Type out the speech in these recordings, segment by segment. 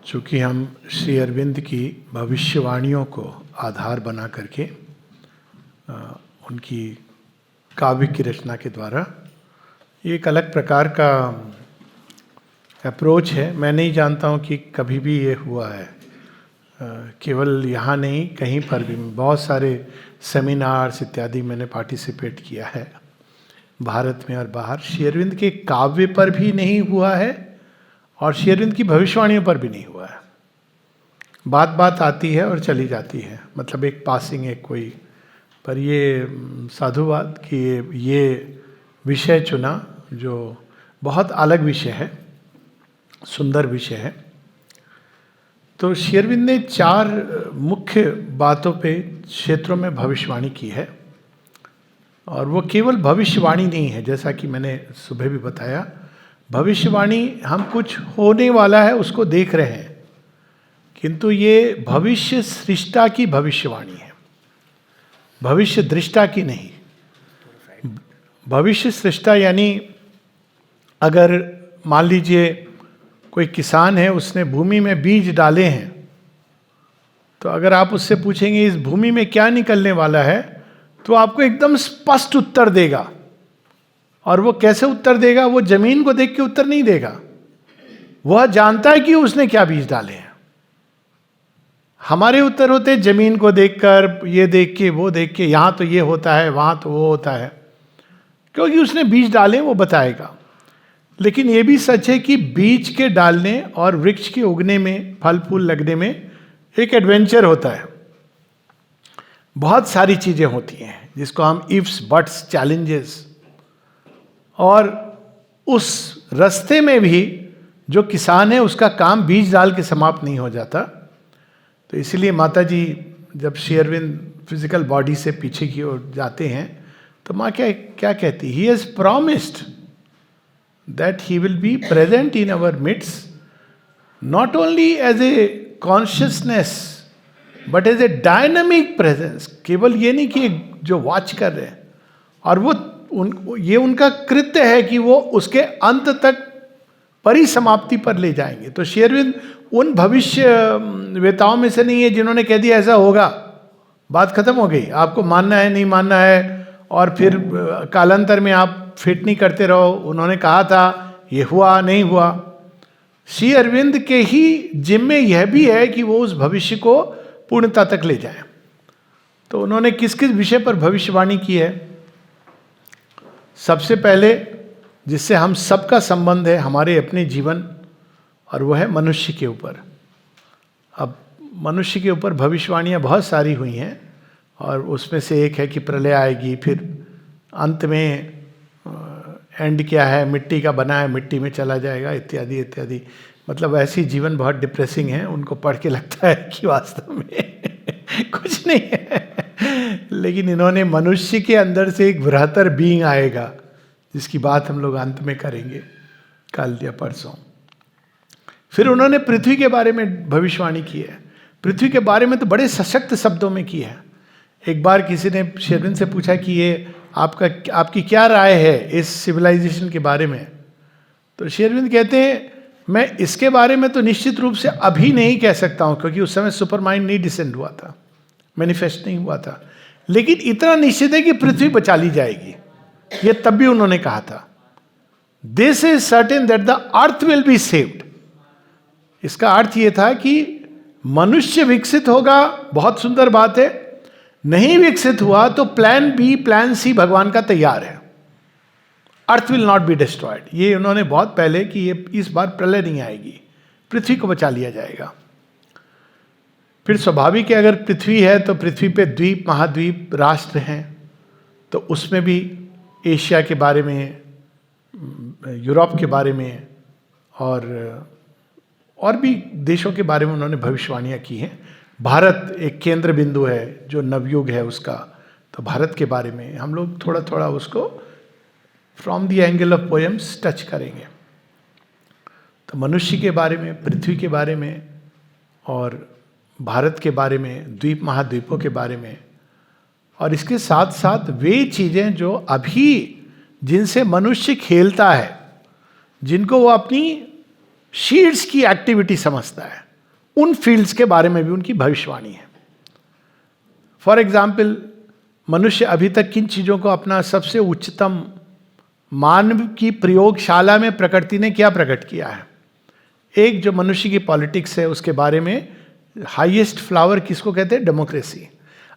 चूँकि हम श्री अरविंद की भविष्यवाणियों को आधार बना करके उनकी काव्य की रचना के द्वारा एक अलग प्रकार का अप्रोच है। मैं नहीं जानता हूँ कि कभी भी ये हुआ है, केवल यहाँ नहीं कहीं पर भी। बहुत सारे सेमिनार्स इत्यादि मैंने पार्टिसिपेट किया है भारत में और बाहर। श्री अरविंद के काव्य पर भी नहीं हुआ है और श्री अरविंद की भविष्यवाणियों पर भी नहीं हुआ है। बात बात आती है और चली जाती है, मतलब एक पासिंग एक कोई। पर ये साधुवाद कि ये विषय चुना जो बहुत अलग विषय है, सुंदर विषय है। तो श्री अरविंद ने 4 मुख्य बातों पे क्षेत्रों में भविष्यवाणी की है, और वो केवल भविष्यवाणी नहीं है। जैसा कि मैंने सुबह भी बताया, भविष्यवाणी हम कुछ होने वाला है उसको देख रहे हैं, किंतु ये भविष्य सृष्टा की भविष्यवाणी है, भविष्य दृष्टा की नहीं। भविष्य सृष्टा यानी अगर मान लीजिए कोई किसान है, उसने भूमि में बीज डाले हैं, तो अगर आप उससे पूछेंगे इस भूमि में क्या निकलने वाला है, तो आपको एकदम स्पष्ट उत्तर देगा। और वो कैसे उत्तर देगा? वो जमीन को देख के उत्तर नहीं देगा, वह जानता है कि उसने क्या बीज डाले हैं। हमारे उत्तर होते हैं जमीन को देखकर, ये देख के वो देख के, यहां तो ये होता है वहां तो वो होता है, क्योंकि उसने बीज डाले वो बताएगा। लेकिन ये भी सच है कि बीज के डालने और वृक्ष के उगने में, फल फूल लगने में एक एडवेंचर होता है। बहुत सारी चीजें होती हैं जिसको हम इफ्स बट्स चैलेंजेस, और उस रास्ते में भी जो किसान है उसका काम बीज डाल के समाप्त नहीं हो जाता। तो इसीलिए माता जी जब श्री अरविंद फिजिकल बॉडी से पीछे की ओर जाते हैं तो माँ क्या कहती? He has promised that he will be present in our midst, not only as a consciousness but as a dynamic presence. केवल ये नहीं कि जो वॉच कर रहे हैं, और वो ये उनका कृत्य है कि वो उसके अंत तक परिसमाप्ति पर ले जाएंगे। तो श्री अरविंद उन भविष्य वेताओं में से नहीं है जिन्होंने कह दिया ऐसा होगा, बात खत्म हो गई, आपको मानना है नहीं मानना है, और फिर कालांतर में आप फिट नहीं करते रहो, उन्होंने कहा था ये हुआ नहीं हुआ। श्री अरविंद के ही जिम्मे यह भी है कि वो उस भविष्य को पूर्णता तक ले जाए। तो उन्होंने किस किस विषय पर भविष्यवाणी की है? सबसे पहले जिससे हम सबका संबंध है, हमारे अपने जीवन, और वह है मनुष्य के ऊपर। अब मनुष्य के ऊपर भविष्यवाणियाँ बहुत सारी हुई हैं, और उसमें से एक है कि प्रलय आएगी, फिर अंत में एंड क्या है, मिट्टी का बना है मिट्टी में चला जाएगा, इत्यादि इत्यादि। मतलब ऐसी जीवन बहुत डिप्रेसिंग है, उनको पढ़ के लगता है कि वास्तव में कुछ नहीं है। लेकिन इन्होंने मनुष्य के अंदर से एक बृहत्तर बीइंग आएगा, जिसकी बात हम लोग अंत में करेंगे कल या परसों। फिर उन्होंने पृथ्वी के बारे में भविष्यवाणी की है। पृथ्वी के बारे में तो बड़े सशक्त शब्दों में की है। एक बार किसी ने श्री अरविंद से पूछा कि ये आपकी क्या राय है इस सिविलाइजेशन के बारे में? तो श्री अरविंद कहते हैं मैं इसके बारे में तो निश्चित रूप से अभी नहीं कह सकता हूँ, क्योंकि उस समय सुपर माइंड नहीं डिसेंड हुआ था, मैनिफेस्ट नहीं हुआ था। लेकिन इतना निश्चित है कि पृथ्वी बचा ली जाएगी, ये तब भी उन्होंने कहा था। This is certain that the earth will be saved. इसका अर्थ ये था कि मनुष्य विकसित होगा, बहुत सुंदर बात है। नहीं विकसित हुआ तो प्लान बी प्लान सी भगवान का तैयार है, earth will not be destroyed. ये उन्होंने बहुत पहले कि ये इस बार प्रलय नहीं आएगी, पृथ्वी को बचा लिया जाएगा। फिर स्वाभाविक है, अगर पृथ्वी है तो पृथ्वी पे द्वीप महाद्वीप राष्ट्र हैं, तो उसमें भी एशिया के बारे में, यूरोप के बारे में, और भी देशों के बारे में उन्होंने भविष्यवाणियाँ की हैं। भारत एक केंद्र बिंदु है जो नवयुग है उसका, तो भारत के बारे में हम लोग थोड़ा थोड़ा उसको from the angle of poems touch करेंगे। तो मनुष्य के बारे में, पृथ्वी के बारे में, और भारत के बारे में, द्वीप महाद्वीपों के बारे में, और इसके साथ साथ वे चीज़ें जो अभी जिनसे मनुष्य खेलता है, जिनको वो अपनी शीड्स की एक्टिविटी समझता है, उन फील्ड्स के बारे में भी उनकी भविष्यवाणी है। फॉर एग्जाम्पल, मनुष्य अभी तक किन चीज़ों को अपना सबसे उच्चतम मानव की प्रयोगशाला में प्रकृति ने क्या प्रकट किया है? एक जो मनुष्य की पॉलिटिक्स है उसके बारे में हाईएस्ट फ्लावर किसको कहते हैं? डेमोक्रेसी।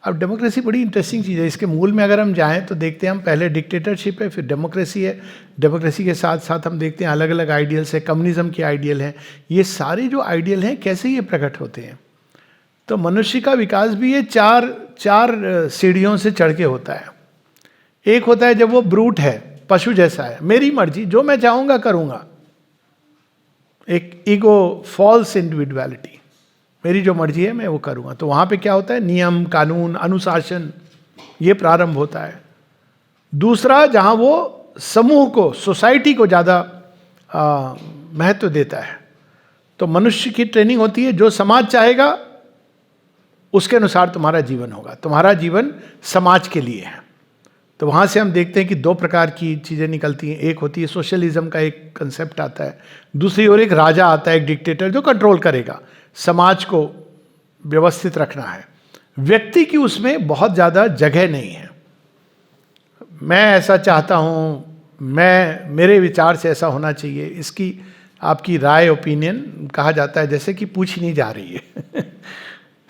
अब डेमोक्रेसी बड़ी इंटरेस्टिंग चीज़ है। इसके मूल में अगर हम जाएं तो देखते हैं हम पहले डिक्टेटरशिप है, फिर डेमोक्रेसी है। डेमोक्रेसी के साथ साथ हम देखते हैं अलग अलग आइडियल्स है, कम्युनिज्म के आइडियल हैं। ये सारे जो आइडियल हैं कैसे ये प्रकट होते हैं? तो मनुष्य का विकास भी ये चार सीढ़ियों से चढ़ के होता है। एक होता है जब वो ब्रूट है, पशु जैसा है, मेरी मर्जी, जो मैं चाहूँगा करूँगा। एक ईगो, फॉल्स इंडिविजुअलिटी, मेरी जो मर्जी है मैं वो करूँगा। तो वहाँ पे क्या होता है? नियम, कानून, अनुशासन, ये प्रारंभ होता है। दूसरा, जहाँ वो समूह को, सोसाइटी को ज़्यादा महत्व देता है, तो मनुष्य की ट्रेनिंग होती है, जो समाज चाहेगा उसके अनुसार तुम्हारा जीवन होगा, तुम्हारा जीवन समाज के लिए है। तो वहाँ से हम देखते हैं कि दो प्रकार की चीज़ें निकलती हैं। एक होती है सोशलिज्म का एक कंसेप्ट आता है, दूसरी ओर एक राजा आता है, एक डिक्टेटर जो कंट्रोल करेगा, समाज को व्यवस्थित रखना है। व्यक्ति की उसमें बहुत ज़्यादा जगह नहीं है। मैं ऐसा चाहता हूँ, मेरे विचार से ऐसा होना चाहिए, इसकी आपकी राय, ओपिनियन कहा जाता है, जैसे कि पूछी नहीं जा रही है।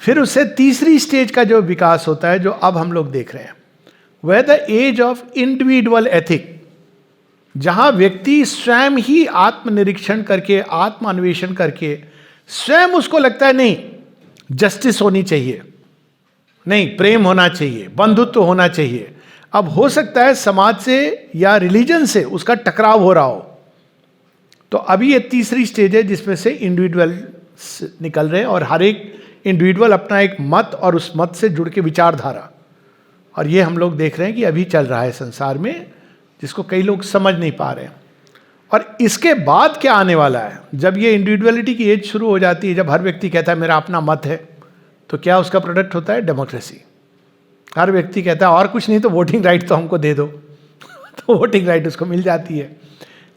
फिर उससे तीसरी स्टेज का जो विकास होता है, जो अब हम लोग देख रहे हैं, वह the age of individual ethic, जहां व्यक्ति स्वयं ही आत्मनिरीक्षण करके, आत्मान्वेषण करके, स्वयं उसको लगता है नहीं जस्टिस होनी चाहिए, नहीं प्रेम होना चाहिए, बंधुत्व होना चाहिए। अब हो सकता है समाज से या रिलीजन से उसका टकराव हो रहा हो, तो अभी ये तीसरी स्टेज है जिसमें से इंडिविजुअल निकल रहे हैं, और हर एक इंडिविजुअल अपना एक मत और उस मत से जुड़ के विचारधारा, और ये हम लोग देख रहे हैं कि अभी चल रहा है संसार में, जिसको कई लोग समझ नहीं पा रहे हैं। और इसके बाद क्या आने वाला है? जब ये इंडिविजुअलिटी की एज शुरू हो जाती है, जब हर व्यक्ति कहता है मेरा अपना मत है, तो क्या उसका प्रोडक्ट होता है? डेमोक्रेसी। हर व्यक्ति कहता है और कुछ नहीं तो वोटिंग राइट तो हमको दे दो, तो वोटिंग राइट उसको मिल जाती है।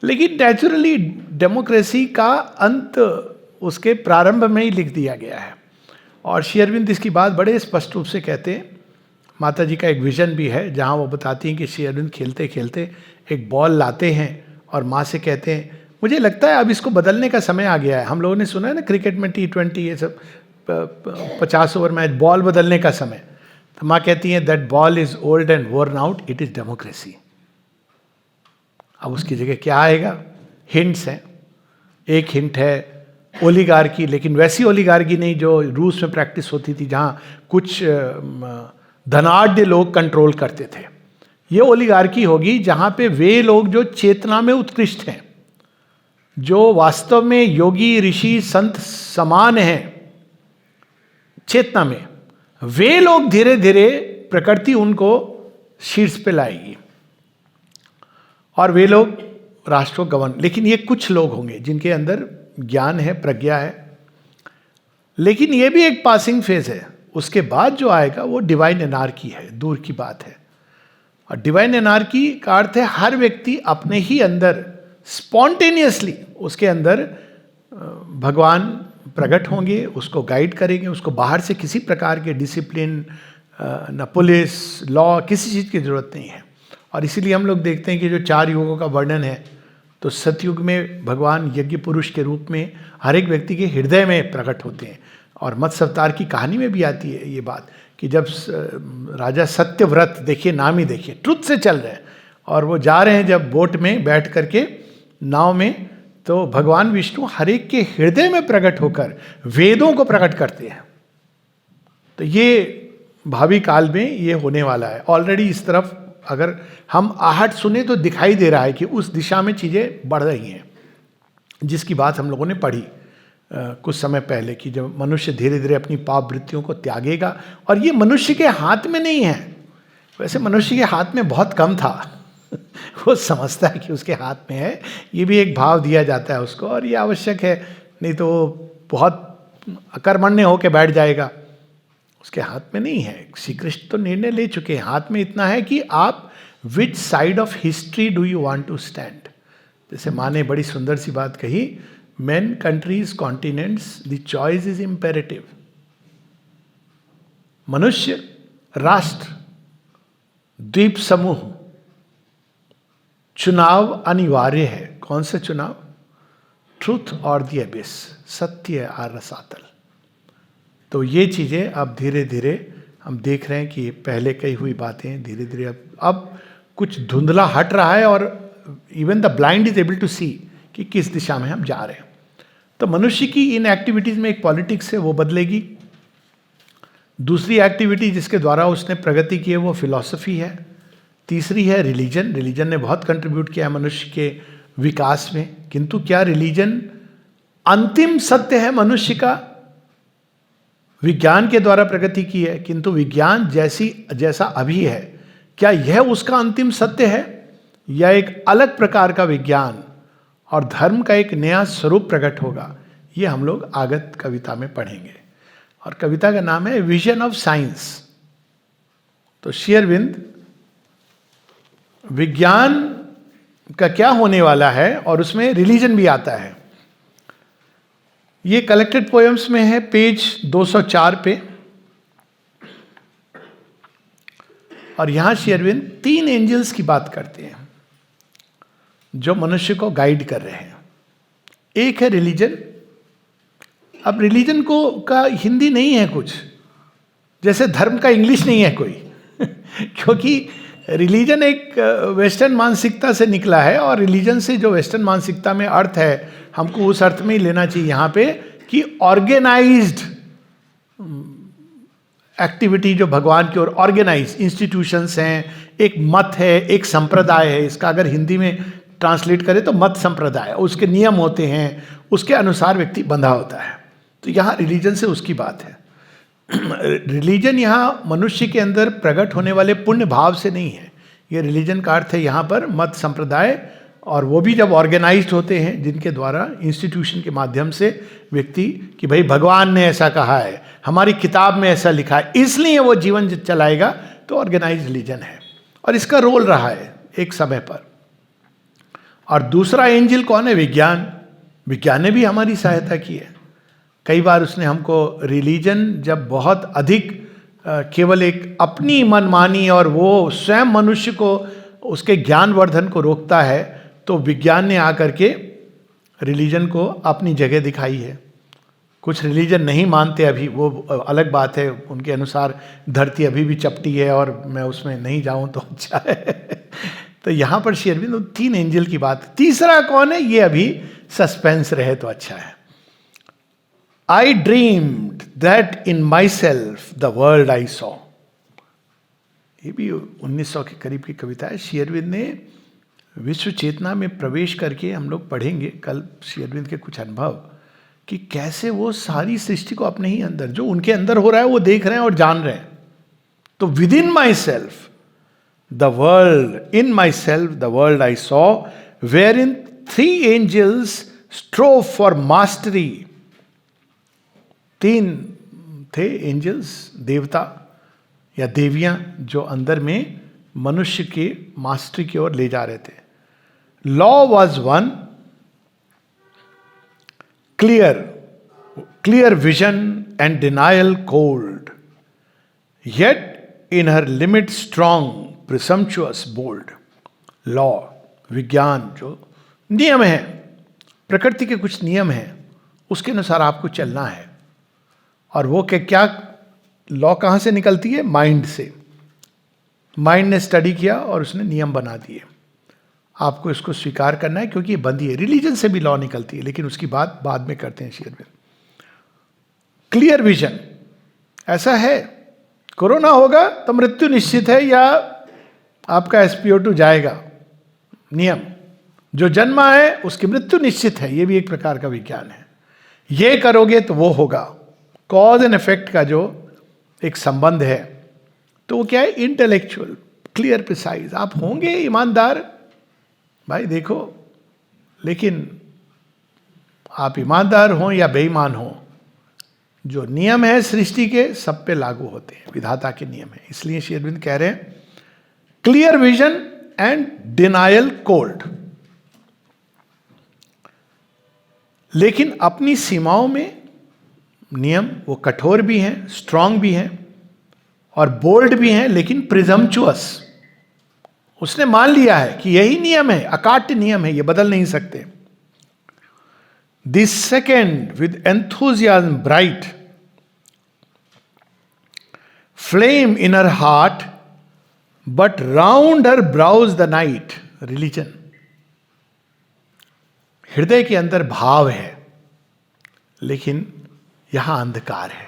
लेकिन नेचुरली डेमोक्रेसी का अंत उसके प्रारंभ में ही लिख दिया गया है। और श्री अरविंद इसकी बात बड़े स्पष्ट रूप से कहते हैं। माता जी का एक विजन भी है जहाँ वो बताती हैं कि श्री अरविंद खेलते खेलते एक बॉल लाते हैं और माँ से कहते हैं मुझे लगता है अब इसको बदलने का समय आ गया है। हम लोगों ने सुना है ना क्रिकेट में T20 ये सब 50 ओवर मैच, बॉल बदलने का समय। तो माँ कहती हैं that ball is old and worn out, it is democracy. अब उसकी जगह क्या आएगा? हिंट्स हैं। एक हिंट है ओलिगार्की, लेकिन वैसी ओलिगार्की नहीं जो रूस में प्रैक्टिस होती थी, जहाँ कुछ धनाढ़ लोग कंट्रोल करते थे। ये ओलिगार्की होगी जहाँ पे वे लोग जो चेतना में उत्कृष्ट हैं, जो वास्तव में योगी, ऋषि, संत समान हैं चेतना में, वे लोग धीरे धीरे प्रकृति उनको शीर्ष पे लाएगी और वे लोग राष्ट्र को गवर्न। लेकिन ये कुछ लोग होंगे जिनके अंदर ज्ञान है, प्रज्ञा है, लेकिन ये भी एक पासिंग फेज है। उसके बाद जो आएगा वो डिवाइन एनार्की है, दूर की बात है। और डिवाइन एनार्की का अर्थ है हर व्यक्ति अपने ही अंदर स्पॉन्टेनियसली, उसके अंदर भगवान प्रकट होंगे, उसको गाइड करेंगे, उसको बाहर से किसी प्रकार के डिसिप्लिन, न पुलिस, लॉ, किसी चीज़ की जरूरत नहीं है। और इसीलिए हम लोग देखते हैं कि जो 4 युगों का वर्णन है, तो सतयुग में भगवान यज्ञ पुरुष के रूप में हर एक व्यक्ति के हृदय में प्रकट होते हैं। और मत्स्य अवतार की कहानी में भी आती है ये बात कि जब राजा सत्यव्रत, देखिए नाम ही देखिए, ट्रुथ से चल रहे हैं, और वो जा रहे हैं जब बोट में बैठ करके नाव में, तो भगवान विष्णु हर एक के हृदय में प्रकट होकर वेदों को प्रकट करते हैं। तो ये भावी काल में ये होने वाला है। ऑलरेडी इस तरफ अगर हम आहट सुने तो दिखाई दे रहा है कि उस दिशा में चीज़ें बढ़ रही हैं, जिसकी बात हम लोगों ने पढ़ी कुछ समय पहले कि जब मनुष्य धीरे धीरे अपनी पाप वृत्तियों को त्यागेगा। और ये मनुष्य के हाथ में नहीं है, वैसे मनुष्य के हाथ में बहुत कम था। वो समझता है कि उसके हाथ में है, ये भी एक भाव दिया जाता है उसको, और ये आवश्यक है, नहीं तो वो बहुत अकर्मण्य होकर बैठ जाएगा। उसके हाथ में नहीं है। श्री कृष्ण तो निर्णय ले चुके हैं, हाथ में इतना है कि आप which side of history do you want to stand. जैसे माँ ने बड़ी सुंदर सी बात कही, men, countries, continents, the choice is imperative. मनुष्य, राष्ट्र, द्वीप समूह, चुनाव अनिवार्य है. कौन सा चुनाव? ट्रूथ और द एबिस, सत्य और रसातल. तो ये चीजें अब धीरे धीरे हम देख रहे हैं कि पहले कही हुई बातें धीरे धीरे अब कुछ धुंधला हट रहा है, और even the blind is able to see कि किस दिशा में हम जा रहे हैं. तो मनुष्य की इन एक्टिविटीज में एक पॉलिटिक्स है, वो बदलेगी. दूसरी एक्टिविटी जिसके द्वारा उसने प्रगति की है वो फिलॉसफी है. तीसरी है रिलीजन. रिलीजन ने बहुत कंट्रीब्यूट किया है मनुष्य के विकास में. किंतु क्या रिलीजन अंतिम सत्य है मनुष्य का? विज्ञान के द्वारा प्रगति की है, किंतु विज्ञान जैसा अभी है, क्या यह उसका अंतिम सत्य है, या एक अलग प्रकार का विज्ञान और धर्म का एक नया स्वरूप प्रकट होगा? ये हम लोग आगत कविता में पढ़ेंगे. और कविता का नाम है विजन ऑफ साइंस. तो श्री अरविंद विज्ञान का क्या होने वाला है, और उसमें रिलीजन भी आता है. ये कलेक्टेड पोएम्स में है, पेज 204 पे. और यहां श्री अरविंद 3 एंजल्स की बात करते हैं जो मनुष्य को गाइड कर रहे हैं. एक है रिलीजन. अब रिलीजन को का हिंदी नहीं है कुछ, जैसे धर्म का इंग्लिश नहीं है कोई क्योंकि रिलीजन एक वेस्टर्न मानसिकता से निकला है, और रिलीजन से जो वेस्टर्न मानसिकता में अर्थ है, हमको उस अर्थ में ही लेना चाहिए यहाँ पे कि ऑर्गेनाइज्ड एक्टिविटी जो भगवान की ओर, ऑर्गेनाइज इंस्टीट्यूशंस हैं, एक मत है, एक संप्रदाय है. इसका अगर हिंदी में ट्रांसलेट करें तो मत संप्रदाय, उसके नियम होते हैं, उसके अनुसार व्यक्ति बंधा होता है. तो यहाँ रिलीजन से उसकी बात है. रिलीजन यहाँ मनुष्य के अंदर प्रकट होने वाले पुण्य भाव से नहीं है. ये रिलीजन का अर्थ है यहाँ पर मत संप्रदाय, और वो भी जब ऑर्गेनाइज्ड होते हैं, जिनके द्वारा इंस्टीट्यूशन के माध्यम से व्यक्ति कि भाई भगवान ने ऐसा कहा है, हमारी किताब में ऐसा लिखा है, इसलिए वो जीवन चलाएगा. तो ऑर्गेनाइज्ड रिलीजन है, और इसका रोल रहा है एक समय पर. और दूसरा एंजल कौन है? विज्ञान. विज्ञान ने भी हमारी सहायता की है. कई बार उसने हमको रिलीजन जब बहुत अधिक केवल एक अपनी मनमानी और वो स्वयं मनुष्य को उसके ज्ञान वर्धन को रोकता है, तो विज्ञान ने आकर के रिलीजन को अपनी जगह दिखाई है. कुछ रिलीजन नहीं मानते अभी, वो अलग बात है, उनके अनुसार धरती अभी भी चपटी है, और मैं उसमें नहीं जाऊं तो अच्छा है तो यहाँ पर श्री अरविंद 3 एंजल की बात. तीसरा कौन है ये अभी सस्पेंस रहे तो अच्छा है. I dreamed that in myself the world I saw. ये भी 1900 के करीब की कविता है. श्री अरविंद ने विश्व चेतना में प्रवेश करके, हम लोग पढ़ेंगे कल श्री अरविंद के कुछ अनुभव, कि कैसे वो सारी सृष्टि को अपने ही अंदर, जो उनके अंदर हो रहा है वो देख रहे हैं और जान रहे हैं. तो within myself the world, in myself the world I saw, wherein 3 angels strove for mastery. 3 थे एंजल्स, देवता या देवियां, जो अंदर में मनुष्य के मास्टरी की ओर ले जा रहे थे. Law was one, clear vision and denial cold, yet in her limit strong presumptuous bold. Law, विज्ञान, जो नियम है, प्रकृति के कुछ नियम हैं, उसके अनुसार आपको चलना है. और वो क्या लॉ कहाँ से निकलती है? माइंड से. माइंड ने स्टडी किया और उसने नियम बना दिए. आपको इसको स्वीकार करना है, क्योंकि ये बंदी है. रिलीजन से भी लॉ निकलती है, लेकिन उसकी बात बाद में करते हैं श्री अरविंद. क्लियर विजन, ऐसा है कोरोना होगा तो मृत्यु निश्चित है, या आपका SpO2 जाएगा. नियम, जो जन्मा है उसकी मृत्यु निश्चित है. ये भी एक प्रकार का विज्ञान है. ये करोगे तो वो होगा. कॉज एंड इफेक्ट का जो एक संबंध है, तो वो क्या है? Intellectual, clear, precise. आप होंगे ईमानदार, भाई देखो, लेकिन आप ईमानदार हो या बेईमान हो, जो नियम है सृष्टि के सब पे लागू होते हैं, विधाता के नियम है. इसलिए श्री अरविंद कह रहे हैं clear vision and denial cold. लेकिन अपनी सीमाओं में नियम वो कठोर भी हैं, स्ट्रांग भी हैं और बोल्ड भी हैं, लेकिन प्रिजम्पचुअस। उसने मान लिया है कि यही नियम है, अकाट्य नियम है, ये बदल नहीं सकते। This second with enthusiasm bright, flame in her heart, but round her brows the night. Religion, हृदय के अंदर भाव है, लेकिन यहां अंधकार है।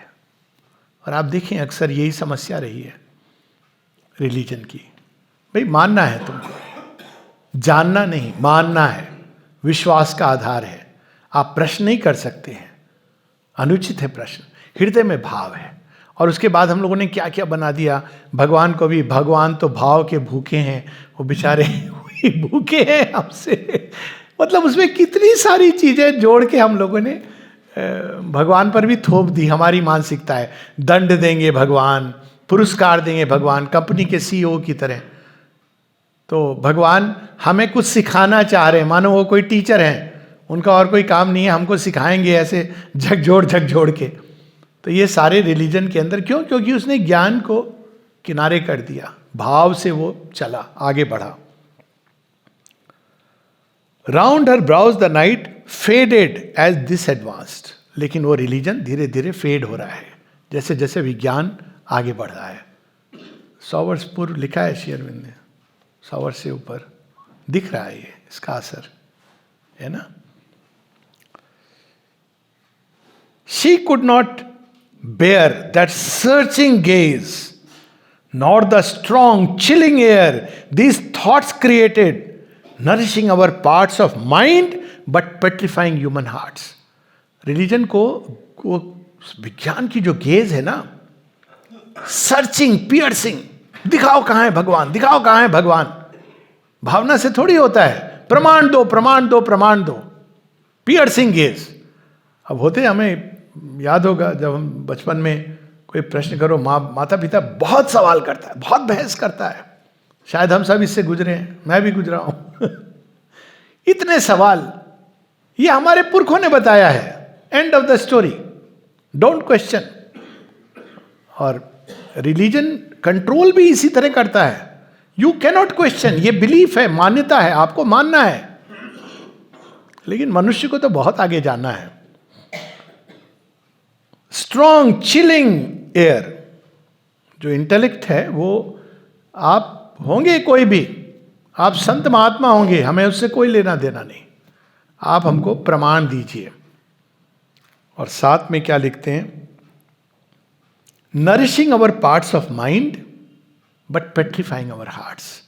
और आप देखें अक्सर यही समस्या रही है रिलीजन की। भाई मानना है तुमको, जानना नहीं, मानना है, विश्वास का आधार है। आप प्रश्न नहीं कर सकते हैं, अनुचित है प्रश्न। हृदय में भाव है। और उसके बाद हम लोगों ने क्या क्या बना दिया, भगवान को भी, भगवान तो भाव के भूखे हैं, वो बेचारे भूखे हैं हमसे। मतलब उसमें कितनी सारी चीजें जोड़ के हम लोगों ने भगवान पर भी थोप दी। हमारी मानसिकता है दंड देंगे भगवान, पुरस्कार देंगे भगवान, कंपनी के सीईओ की तरह। तो भगवान हमें कुछ सिखाना चाह रहे हैं, मानो वो कोई टीचर हैं, उनका और कोई काम नहीं है, हमको सिखाएंगे ऐसे झकझोड़ के। तो ये सारे रिलीजन के अंदर क्यों? क्योंकि उसने ज्ञान को किनारे कर दिया, भाव से वो चला, आगे बढ़ा। Round her brows the night faded as this advanced. लेकिन वो रिलीजन धीरे धीरे फेड हो रहा है जैसे जैसे विज्ञान आगे बढ़ रहा है। 100 वर्ष पूर्व लिखा है श्री अरविंद ने, 100 वर्ष से ऊपर दिख रहा है ये, इसका असर है ना। She could not bear that searching gaze, nor the strong, chilling air these thoughts created, nourishing our parts of mind but petrifying human hearts. Religion को विज्ञान की जो गेज है ना, सर्चिंग, पियर्सिंग, दिखाओ कहां है भगवान, दिखाओ कहां है भगवान। भावना से थोड़ी होता है, प्रमाण दो प्रमाण दो प्रमाण दो, पियर्सिंग गेज। अब होते हमें याद होगा जब हम बचपन में कोई प्रश्न करो, माता पिता बहुत सवाल करता है, बहुत बहस करता है। शायद हम सब इससे गुजरे हैं, मैं भी गुजरा हूं। इतने सवाल, ये हमारे पुरखों ने बताया है, end of the story, don't question. और रिलीजन कंट्रोल भी इसी तरह करता है, यू कैनॉट क्वेश्चन। ये बिलीफ है, मान्यता है, आपको मानना है। लेकिन मनुष्य को तो बहुत आगे जाना है। स्ट्रॉन्ग चिलिंग एयर, जो इंटेलेक्ट है वो, आप होंगे कोई भी, आप संत महात्मा होंगे, हमें उससे कोई लेना देना नहीं, आप हमको प्रमाण दीजिए। और साथ में क्या लिखते हैं, nourishing our parts of mind but petrifying our hearts.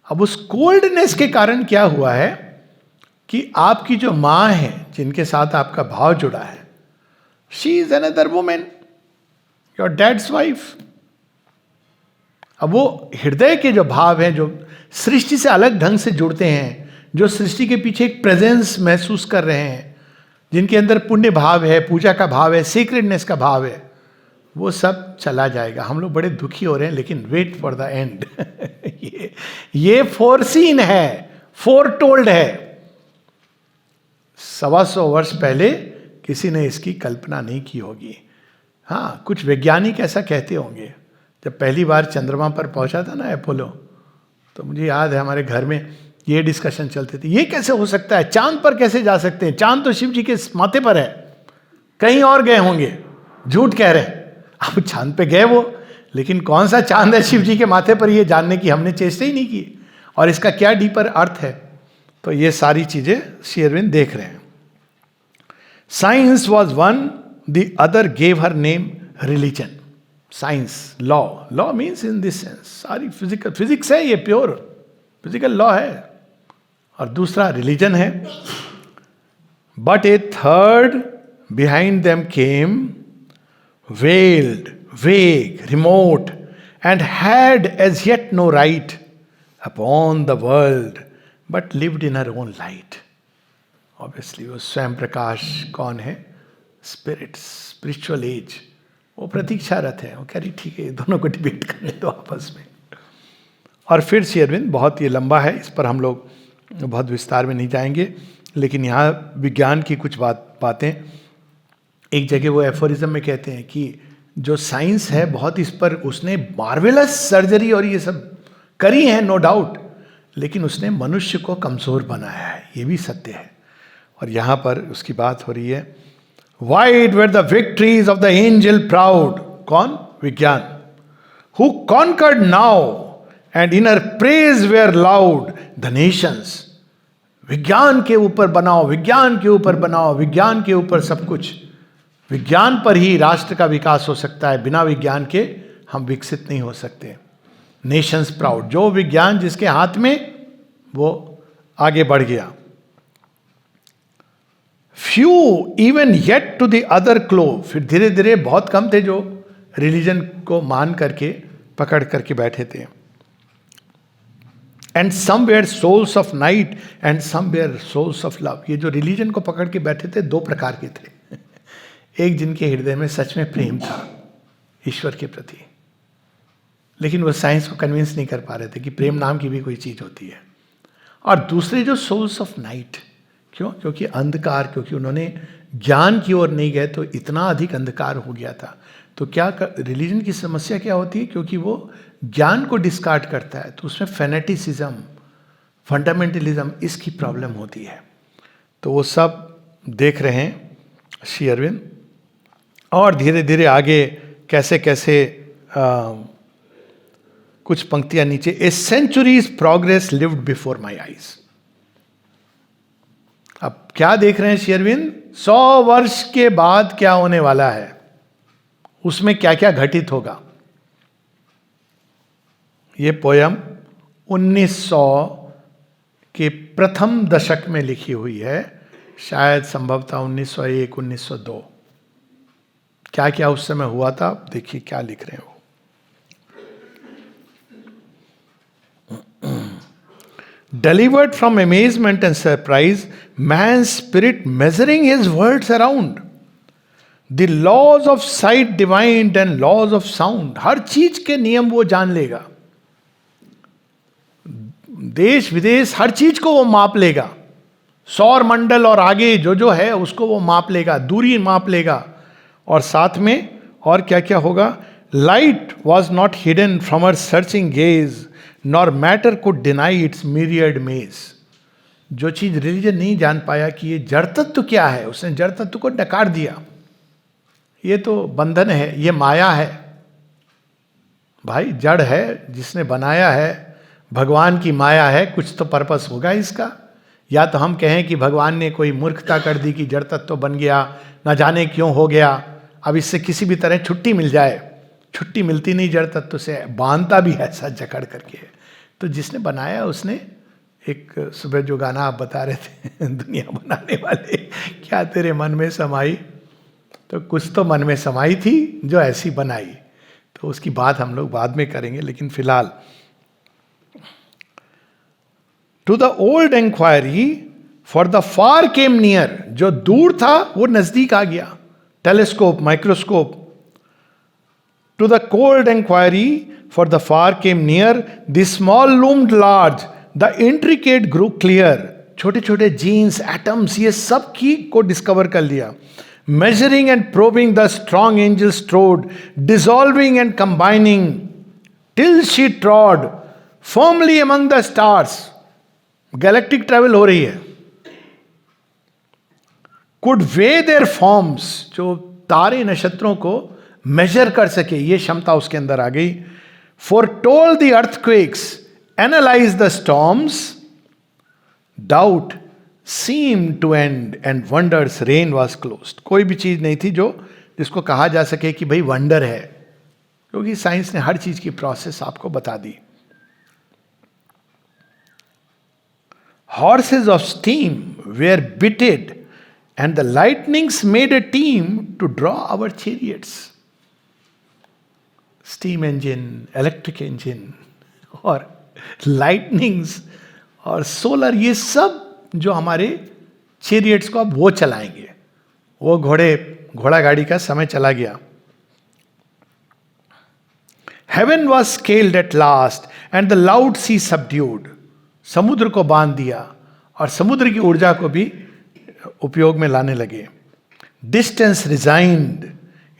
अब उस कोल्डनेस के कारण क्या हुआ है कि आपकी जो मां है, जिनके साथ आपका भाव जुड़ा है, she is another women, your dad's wife. अब वो हृदय के जो भाव हैं, जो सृष्टि से अलग ढंग से जुड़ते हैं, जो सृष्टि के पीछे एक प्रेजेंस महसूस कर रहे हैं, जिनके अंदर पुण्य भाव है, पूजा का भाव है, सीक्रेटनेस का भाव है, वो सब चला जाएगा। हम लोग बड़े दुखी हो रहे हैं, लेकिन वेट फॉर द एंड। ये फोरसीन है, फोरटोल्ड है। 125 वर्ष पहले किसी ने इसकी कल्पना नहीं की होगी। हाँ, कुछ वैज्ञानिक ऐसा कहते होंगे। जब पहली बार चंद्रमा पर पहुंचा था ना अपोलो, तो मुझे याद है हमारे घर में ये डिस्कशन चलते थे, ये कैसे हो सकता है, चांद पर कैसे जा सकते हैं, चांद तो शिव जी के माथे पर है, कहीं और गए होंगे, झूठ कह रहे हैं। अब चांद पे गए वो, लेकिन कौन सा चांद है शिव जी के माथे पर, ये जानने की हमने चेष्टा ही नहीं की, और इसका क्या डीपर अर्थ है। तो ये सारी चीजें श्री अरविंद देख रहे हैं। Science was one, the other gave her name religion. Science, law means in this sense, सारी फिजिकल, फिजिक्स है ये, प्योर फिजिकल लॉ है, और दूसरा रिलीजन है। But A third behind them came, veiled, vague, remote, and had as yet no right upon the world, but lived in her own light. Obviously, वो स्वयं प्रकाश कौन है? Spirit, spiritual age. वो प्रतीक्षारत है, वो कह रही ठीक है, दोनों को डिबेट करने दो आपस में। और फिर श्री अरविंद, बहुत ये लंबा है, इस पर हम लोग बहुत विस्तार में नहीं जाएंगे, लेकिन यहाँ विज्ञान की कुछ बातें, एक जगह वो एफोरिज्म में कहते हैं कि जो साइंस है बहुत इस पर उसने मार्वेलस सर्जरी और ये सब करी है, नो डाउट, लेकिन उसने मनुष्य को कमजोर बनाया है, ये भी सत्य है। और यहाँ पर उसकी बात हो रही है, wide were the victories of the angel proud, कौन? विज्ञान। Who conquered now and in her praise were loud the nations. विज्ञान के ऊपर बनाओ, विज्ञान के ऊपर बनाओ, विज्ञान के ऊपर सब कुछ। विज्ञान पर ही राष्ट्र का विकास हो सकता है, बिना विज्ञान के हम विकसित नहीं हो सकते। नेशंस प्राउड, जो विज्ञान जिसके हाथ में वो आगे बढ़ गया। Few even yet to the other clue, फिर धीरे धीरे बहुत कम थे जो रिलीजन को मान करके पकड़ करके बैठे थे। And some were souls of night and some were souls of love, ये जो रिलीजन को पकड़ के बैठे थे दो प्रकार के थे। एक जिनके हृदय में सच में प्रेम था ईश्वर के प्रति, लेकिन वो साइंस को कन्विंस नहीं कर पा रहे थे कि प्रेम नाम की भी कोई चीज होती है। और दूसरे जो सोल्स ऑफ नाइट, क्यों? क्योंकि अंधकार, क्योंकि उन्होंने ज्ञान की ओर नहीं गए तो इतना अधिक अंधकार हो गया था। तो क्या रिलीजन की समस्या क्या होती है? क्योंकि वो ज्ञान को डिस्कार्ड करता है, तो उसमें फेनेटिसिज्म, फंडामेंटलिज्म, इसकी प्रॉब्लम होती है। तो वो सब देख रहे हैं श्री अरविंद। और धीरे धीरे आगे कैसे कैसे कुछ पंक्तियां नीचे, a century's progress lived before my eyes. अब क्या देख रहे हैं श्री अरविंद? 100 वर्ष के बाद क्या होने वाला है, उसमें क्या क्या घटित होगा। ये पोयम 1900 के प्रथम दशक में लिखी हुई है, शायद संभवतः 1901, 1902। क्या क्या उस समय हुआ था, देखिए क्या लिख रहे हो। Delivered from amazement and surprise, man's spirit measuring his worlds around. The laws of sight divined and laws of sound. हर चीज के नियम वो जान लेगा, देश विदेश हर चीज को वो माप लेगा, सौर मंडल और आगे जो जो है उसको वो माप लेगा, दूरी माप लेगा। और साथ में और क्या क्या होगा? Light was not hidden from her searching gauge, nor matter could deny it's myriad मेज। जो चीज रिलीजन नहीं जान पाया कि ये जड़ तत्व क्या है, उसने जड़ तत्व को नकार दिया। ये तो बंधन है, ये माया है। भाई जड़ है, जिसने बनाया है भगवान की माया है, कुछ तो पर्पस होगा इसका। या तो हम कहें कि भगवान ने कोई मूर्खता कर दी कि जड़ तत्व बन गया, ना जाने क्यों हो गया, अब इससे किसी भी तरह छुट्टी मिल जाए। छुट्टी मिलती नहीं जड़ तत्व से, बांधता भी है ऐसा जकड़ करके। तो जिसने बनाया उसने, एक सुबह जो गाना आप बता रहे थे दुनिया बनाने वाले, क्या तेरे मन में समाई, तो कुछ तो मन में समाई थी जो ऐसी बनाई। तो उसकी बात हम लोग बाद में करेंगे, लेकिन फिलहाल to the old inquiry for the far came near, जो दूर था वो नजदीक आ गया। Telescope, microscope. To the cold inquiry for the far came near, the small loomed large, the intricate grew clear. छोटे छोटे जीन्स, एटम्स, ये सब की को डिस्कवर कर लिया। Measuring and probing the strong angel strode, dissolving and combining till she ट्रॉड firmly among the stars. Galactic travel हो रही है। कुड वे देयर फॉर्म्स, जो तारे नक्षत्रों को मेजर कर सके, ये क्षमता उसके अंदर आ गई। For toll the earthquakes, analyse the storms, doubt seem to end and wonders reign was closed. कोई भी चीज नहीं थी जो जिसको कहा जा सके कि भाई वंडर है, क्योंकि साइंस ने हर चीज की प्रोसेस आपको बता दी। Horses of steam were bitted, and the lightnings made a team to draw our chariots. Steam engine, electric engine, और lightnings और solar, ये सब जो हमारे chariots को अब वो चलाएंगे। वो घोड़ा गाड़ी का समय चला गया। Heaven was scaled at last, and the loud sea subdued. समुद्र को बांध दिया और समुद्र की ऊर्जा को भी उपयोग में लाने लगे। Distance resigned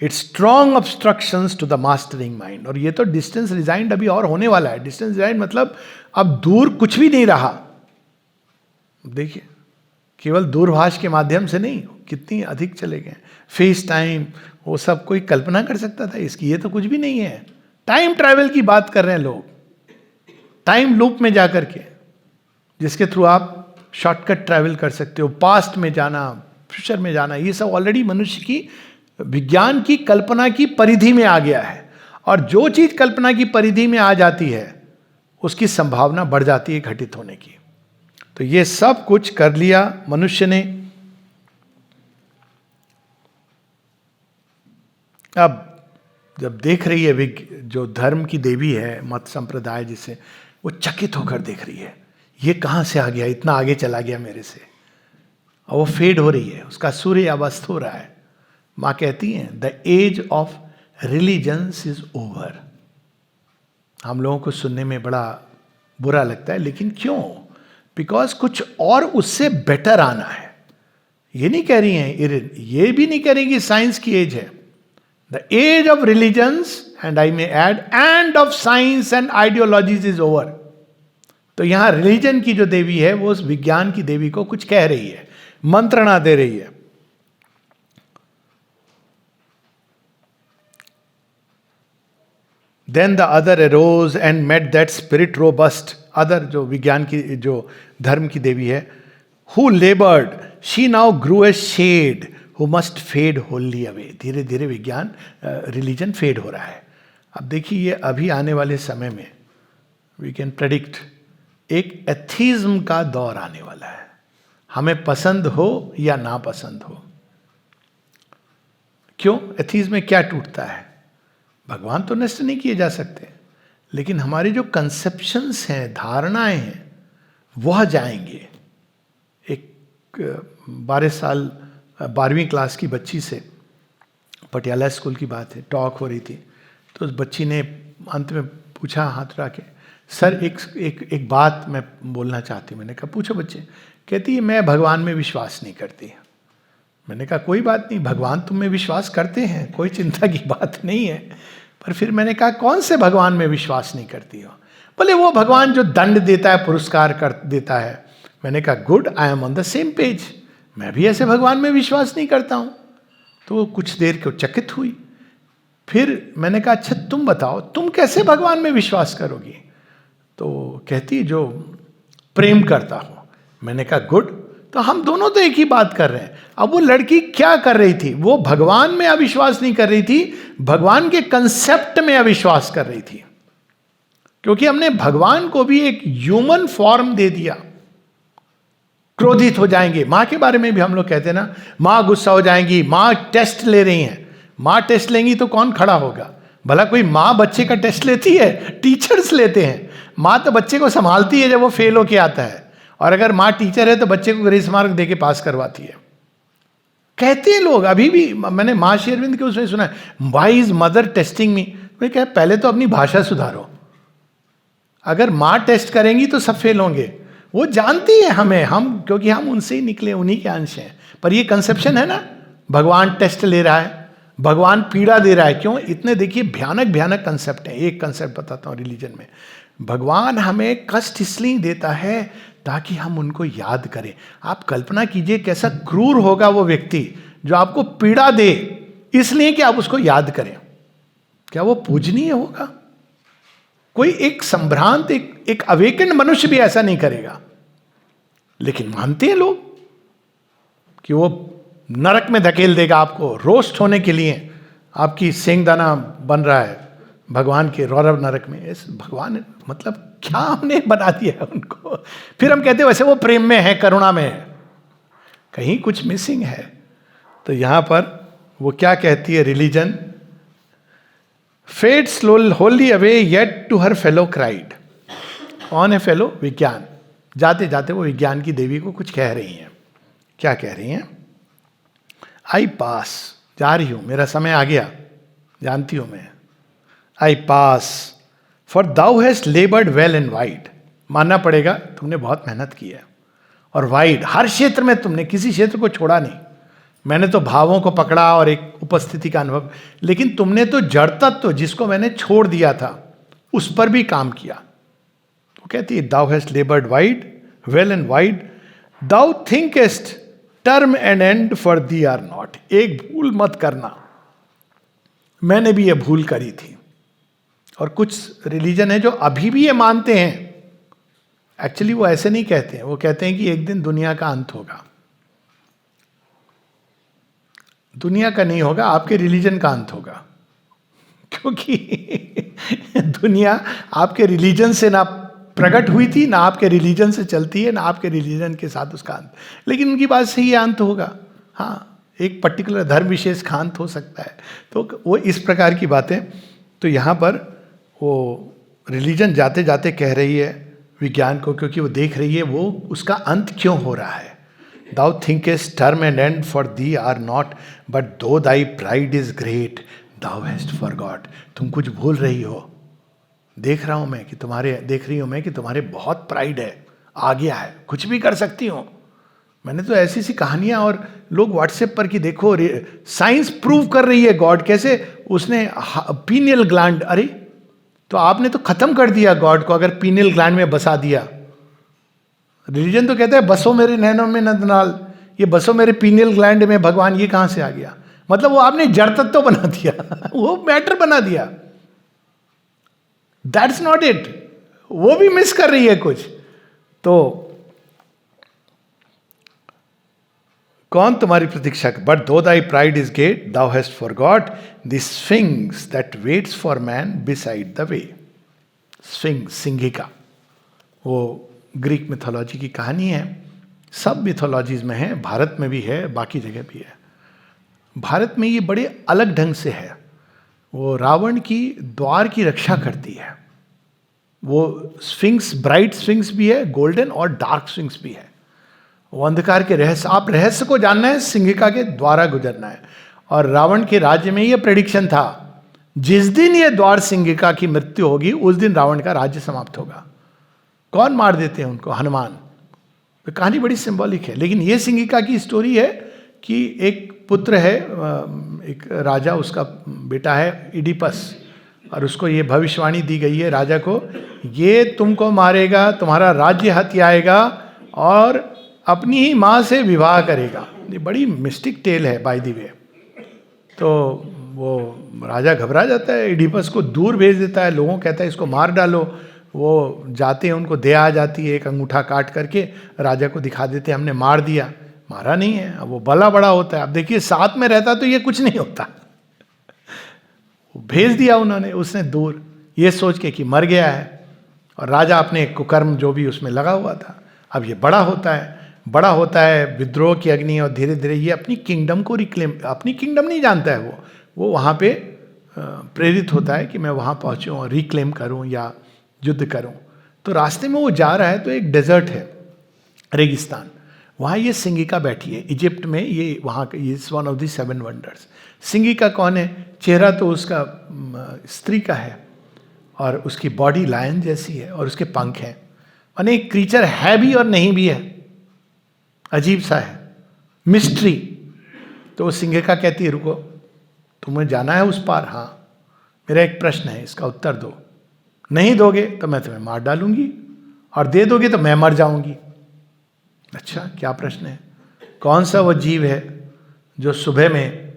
its strong obstructions to the mastering mind. और ये तो डिस्टेंस रिजाइंड अभी और होने वाला है। डिस्टेंस रिजाइंड मतलब अब दूर कुछ भी नहीं रहा। देखिए, केवल दूरभाष के माध्यम से नहीं, कितनी अधिक चले गए। फेस टाइम, वो सब कोई कल्पना कर सकता था इसकी? ये तो कुछ भी नहीं है। टाइम ट्रैवल की बात कर रहे हैं लोग, टाइम लूप में जाकर के, जिसके थ्रू आप शॉर्टकट ट्रैवल कर सकते हो, पास्ट में जाना, फ्यूचर में जाना। ये सब ऑलरेडी मनुष्य की विज्ञान की कल्पना की परिधि में आ गया है। और जो चीज कल्पना की परिधि में आ जाती है उसकी संभावना बढ़ जाती है घटित होने की। तो ये सब कुछ कर लिया मनुष्य ने। अब जब देख रही है जो धर्म की देवी है, मत संप्रदाय जिसे, वो चकित होकर देख रही है, ये कहां से आ गया, इतना आगे चला गया मेरे से। और वो फेड हो रही है, उसका सूर्य अस्त हो रहा है। माँ कहती हैं the age of religions is over. हम लोगों को सुनने में बड़ा बुरा लगता है, लेकिन क्यों? बिकॉज कुछ और उससे बेटर आना है। ये नहीं कह रही हैं, ये भी नहीं कह रही कि साइंस की एज है। The age of religions and I may add and of science and ideologies is over. तो यहां रिलीजन की जो देवी है वो उस विज्ञान की देवी को कुछ कह रही है, मंत्रणा दे रही है। Then the other arose and met that spirit robust, other जो विज्ञान की, जो धर्म की देवी है, who labored, she now grew a shade, who must fade wholly away। धीरे धीरे विज्ञान, रिलीजन फेड हो रहा है। अब देखिए, ये अभी आने वाले समय में वी कैन प्रेडिक्ट एक एथीज्म का दौर आने वाला है, हमें पसंद हो या ना पसंद हो। क्यों? एथीज्म में क्या टूटता है? भगवान तो नष्ट नहीं किए जा सकते, लेकिन हमारे जो कंसेप्शंस हैं, धारणाएं हैं, वह जाएंगे। एक 12वीं क्लास की बच्ची से, पटियाला स्कूल की बात है, टॉक हो रही थी, तो उस बच्ची ने अंत में पूछा हाथ उठा के, सर एक बात मैं बोलना चाहती हूँ। मैंने कहा पूछो बच्चे। कहती है मैं भगवान में विश्वास नहीं करती। मैंने कहा कोई बात नहीं, भगवान तुम में विश्वास करते हैं, कोई चिंता की बात नहीं है। पर फिर मैंने कहा कौन से भगवान में विश्वास नहीं करती हो? बोले वो भगवान जो दंड देता है, पुरस्कार कर देता है। मैंने कहा good, I am on the same page, मैं भी ऐसे भगवान में विश्वास नहीं करता हूं। तो वो कुछ देर को चकित हुई। फिर मैंने कहा अच्छा तुम बताओ, तुम कैसे भगवान में विश्वास करोगी? तो कहती जो प्रेम करता हो। मैंने कहा गुड, तो हम दोनों तो एक ही बात कर रहे हैं। अब वो लड़की क्या कर रही थी? वो भगवान में अविश्वास नहीं कर रही थी, भगवान के कंसेप्ट में अविश्वास कर रही थी। क्योंकि हमने भगवान को भी एक ह्यूमन फॉर्म दे दिया। क्रोधित हो जाएंगे, मां के बारे में भी हम लोग कहते हैं ना, मां गुस्सा हो जाएंगी, मां टेस्ट ले रही हैं। मां टेस्ट लेंगी तो कौन खड़ा होगा? भला कोई मां बच्चे का टेस्ट लेती है? टीचर्स लेते हैं। मां तो बच्चे को संभालती है जब वो फेल होके आता है, और अगर मां टीचर है तो बच्चे को ग्रेस मार्क देके पास करवाती है। कहते हैं लोग, अभी भी मैंने महर्षि अरविंद के उसमें सुना है, व्हाई इज मदर टेस्टिंग मी? मैं कहा पहले तो अपनी भाषा सुधारो। अगर मां टेस्ट करेंगी तो सब फेल होंगे। वो जानती है हमें, हम क्योंकि हम उनसे ही निकले, उन्हीं के अंश हैं। पर ये कंसेप्शन है ना, भगवान टेस्ट ले रहा है, भगवान पीड़ा दे रहा है। क्यों? इतने देखिए भयानक भयानक कंसेप्ट है। एक कंसेप्ट बताता हूँ रिलीजन में, भगवान हमें कष्ट इसलिए देता है ताकि हम उनको याद करें। आप कल्पना कीजिए कैसा क्रूर होगा वो व्यक्ति जो आपको पीड़ा दे इसलिए कि आप उसको याद करें। क्या वो पूजनीय होगा? कोई एक संभ्रांत, एक अवेकेंड मनुष्य भी ऐसा नहीं करेगा। लेकिन मानते हैं लोग कि वो नरक में धकेल देगा आपको, रोस्ट होने के लिए आपकी सेंगदाना बन रहा है भगवान के रौरव नरक में। इस भगवान मतलब क्या हमने बना दिया है उनको। फिर हम कहते हैं वैसे वो प्रेम में है, करुणा में है, कहीं कुछ मिसिंग है। तो यहां पर वो क्या कहती है religion, fade slowly holy away yet to her fellow cried. कौन है फेलो? विज्ञान। जाते जाते वो विज्ञान की देवी को कुछ कह रही हैं। क्या कह रही हैं? आई पास, जा रही हूं, मेरा समय आ गया, जानती हूं मैं। I pass for thou has laboured well and wide. मानना पड़ेगा तुमने बहुत मेहनत की है और वाइड, हर क्षेत्र में तुमने किसी क्षेत्र को छोड़ा नहीं। मैंने तो भावों को पकड़ा और एक उपस्थिति का अनुभव, लेकिन तुमने तो जड़ तत्व जिसको मैंने छोड़ दिया था उस पर भी काम किया। तो कहती है thou hast laboured wide, well and wide, thou thinkest term and end for thee are not. एक भूल मत करना, मैंने भी ये भूल करी थी। और कुछ रिलीजन है जो अभी भी ये मानते हैं, एक्चुअली वो ऐसे नहीं कहते हैं, वो कहते हैं कि एक दिन दुनिया का अंत होगा। दुनिया का नहीं होगा, आपके रिलीजन का अंत होगा, क्योंकि दुनिया आपके रिलीजन से ना प्रकट हुई थी, ना आपके रिलीजन से चलती है, ना आपके रिलीजन के साथ उसका अंत। लेकिन उनकी बात से ये अंत होगा, हाँ, एक पर्टिकुलर धर्म विशेष का अंत हो सकता है। तो वो इस प्रकार की बातें, तो यहाँ पर वो रिलीजन जाते जाते कह रही है विज्ञान को, क्योंकि वो देख रही है वो उसका अंत क्यों हो रहा है। Thou thinkest term and end for thee are not, but though thy pride is great, thou hast forgot. तुम कुछ भूल रही हो, देख रहा हूं मैं कि देख रही हूं मैं कि तुम्हारे बहुत प्राइड है, आ गया है, कुछ भी कर सकती हो। मैंने तो ऐसी सी कहानियां, और लोग व्हाट्सएप पर कि देखो साइंस प्रूव कर रही है गॉड कैसे, उसने पीनियल ग्लैंड, अरे तो आपने तो खत्म कर दिया गॉड को अगर पीनियल ग्लैंड में बसा दिया। रिलीजन तो कहता है बसो मेरे नैनों में नंदनाल, ये बसो मेरे पीनियल ग्लैंड में भगवान, ये कहां से आ गया? मतलब वो आपने जड़ तत्व बना दिया वो मैटर बना दिया। दैट्स नॉट इट, वो भी मिस कर रही है कुछ। तो कौन तुम्हारी प्रतीक्षा, but though thy pride is great thou hast forgot the sphinx that waits for man beside the way. Sphinx, सिंहिका, वो ग्रीक मिथोलॉजी की कहानी है, सब मिथोलॉजीज में है, भारत में भी है, बाकी जगह भी है। भारत में ये बड़े अलग ढंग से है। वो रावण की द्वार की रक्षा करती है। वो स्फिंक्स, ब्राइट स्फिंक्स भी है, गोल्डन और डार्क स्फिंक्स भी है। वो अंधकार के रहस्य, आप रहस्य को जानना है, सिंहिका के द्वारा गुजरना है। और रावण के राज्य में ये प्रेडिक्शन था, जिस दिन ये द्वार सिंहिका की मृत्यु होगी उस दिन रावण का राज्य समाप्त होगा। कौन मार देते हैं उनको? हनुमान। तो कहानी बड़ी सिंबॉलिक है। लेकिन ये सिंहिका की स्टोरी है कि एक पुत्र है, एक राजा, उसका बेटा है इडिपस, और उसको ये भविष्यवाणी दी गई है राजा को, ये तुमको मारेगा, तुम्हारा राज्य हथियाएगा और अपनी ही माँ से विवाह करेगा। ये बड़ी मिस्टिक टेल है बाय द वे। तो वो राजा घबरा जाता है, इडिपस को दूर भेज देता है, लोगों कहता है इसको मार डालो। वो जाते हैं, उनको दया आ जाती है, एक अंगूठा काट करके राजा को दिखा देते हैं हमने मार दिया। मारा नहीं है, अब वो बला बड़ा होता है। अब देखिए साथ में रहता तो ये कुछ नहीं होता, भेज दिया उन्होंने, उसने दूर, ये सोच के कि मर गया है। और राजा अपने कुकर्म जो भी उसमें लगा हुआ था, अब ये बड़ा होता है विद्रोह की अग्नि, और धीरे धीरे ये अपनी किंगडम को रिक्लेम, अपनी किंगडम नहीं जानता है वो वहाँ पे प्रेरित होता है कि मैं वहाँ पहुँचूँ और रिक्लेम करूँ या युद्ध करूँ। तो रास्ते में वो जा रहा है तो एक डेजर्ट है, रेगिस्तान, वहाँ ये सिंहिका बैठी है इजिप्ट में। ये वहाँ का is one of the 7 wonders. Simhika कौन है? चेहरा तो उसका स्त्री का है, और उसकी बॉडी लायन जैसी है, और उसके पंख हैं। अनेक क्रीचर है भी और नहीं भी है, अजीब सा है, मिस्ट्री। तो वो सिंहिका कहती है रुको, तुम्हें जाना है उस पार? हाँ, मेरा एक प्रश्न है, इसका उत्तर दो। नहीं दोगे तो मैं तुम्हें मार डालूंगी, और दे दोगे तो मैं मर जाऊंगी। अच्छा, क्या प्रश्न है? कौन सा वो जीव है जो सुबह में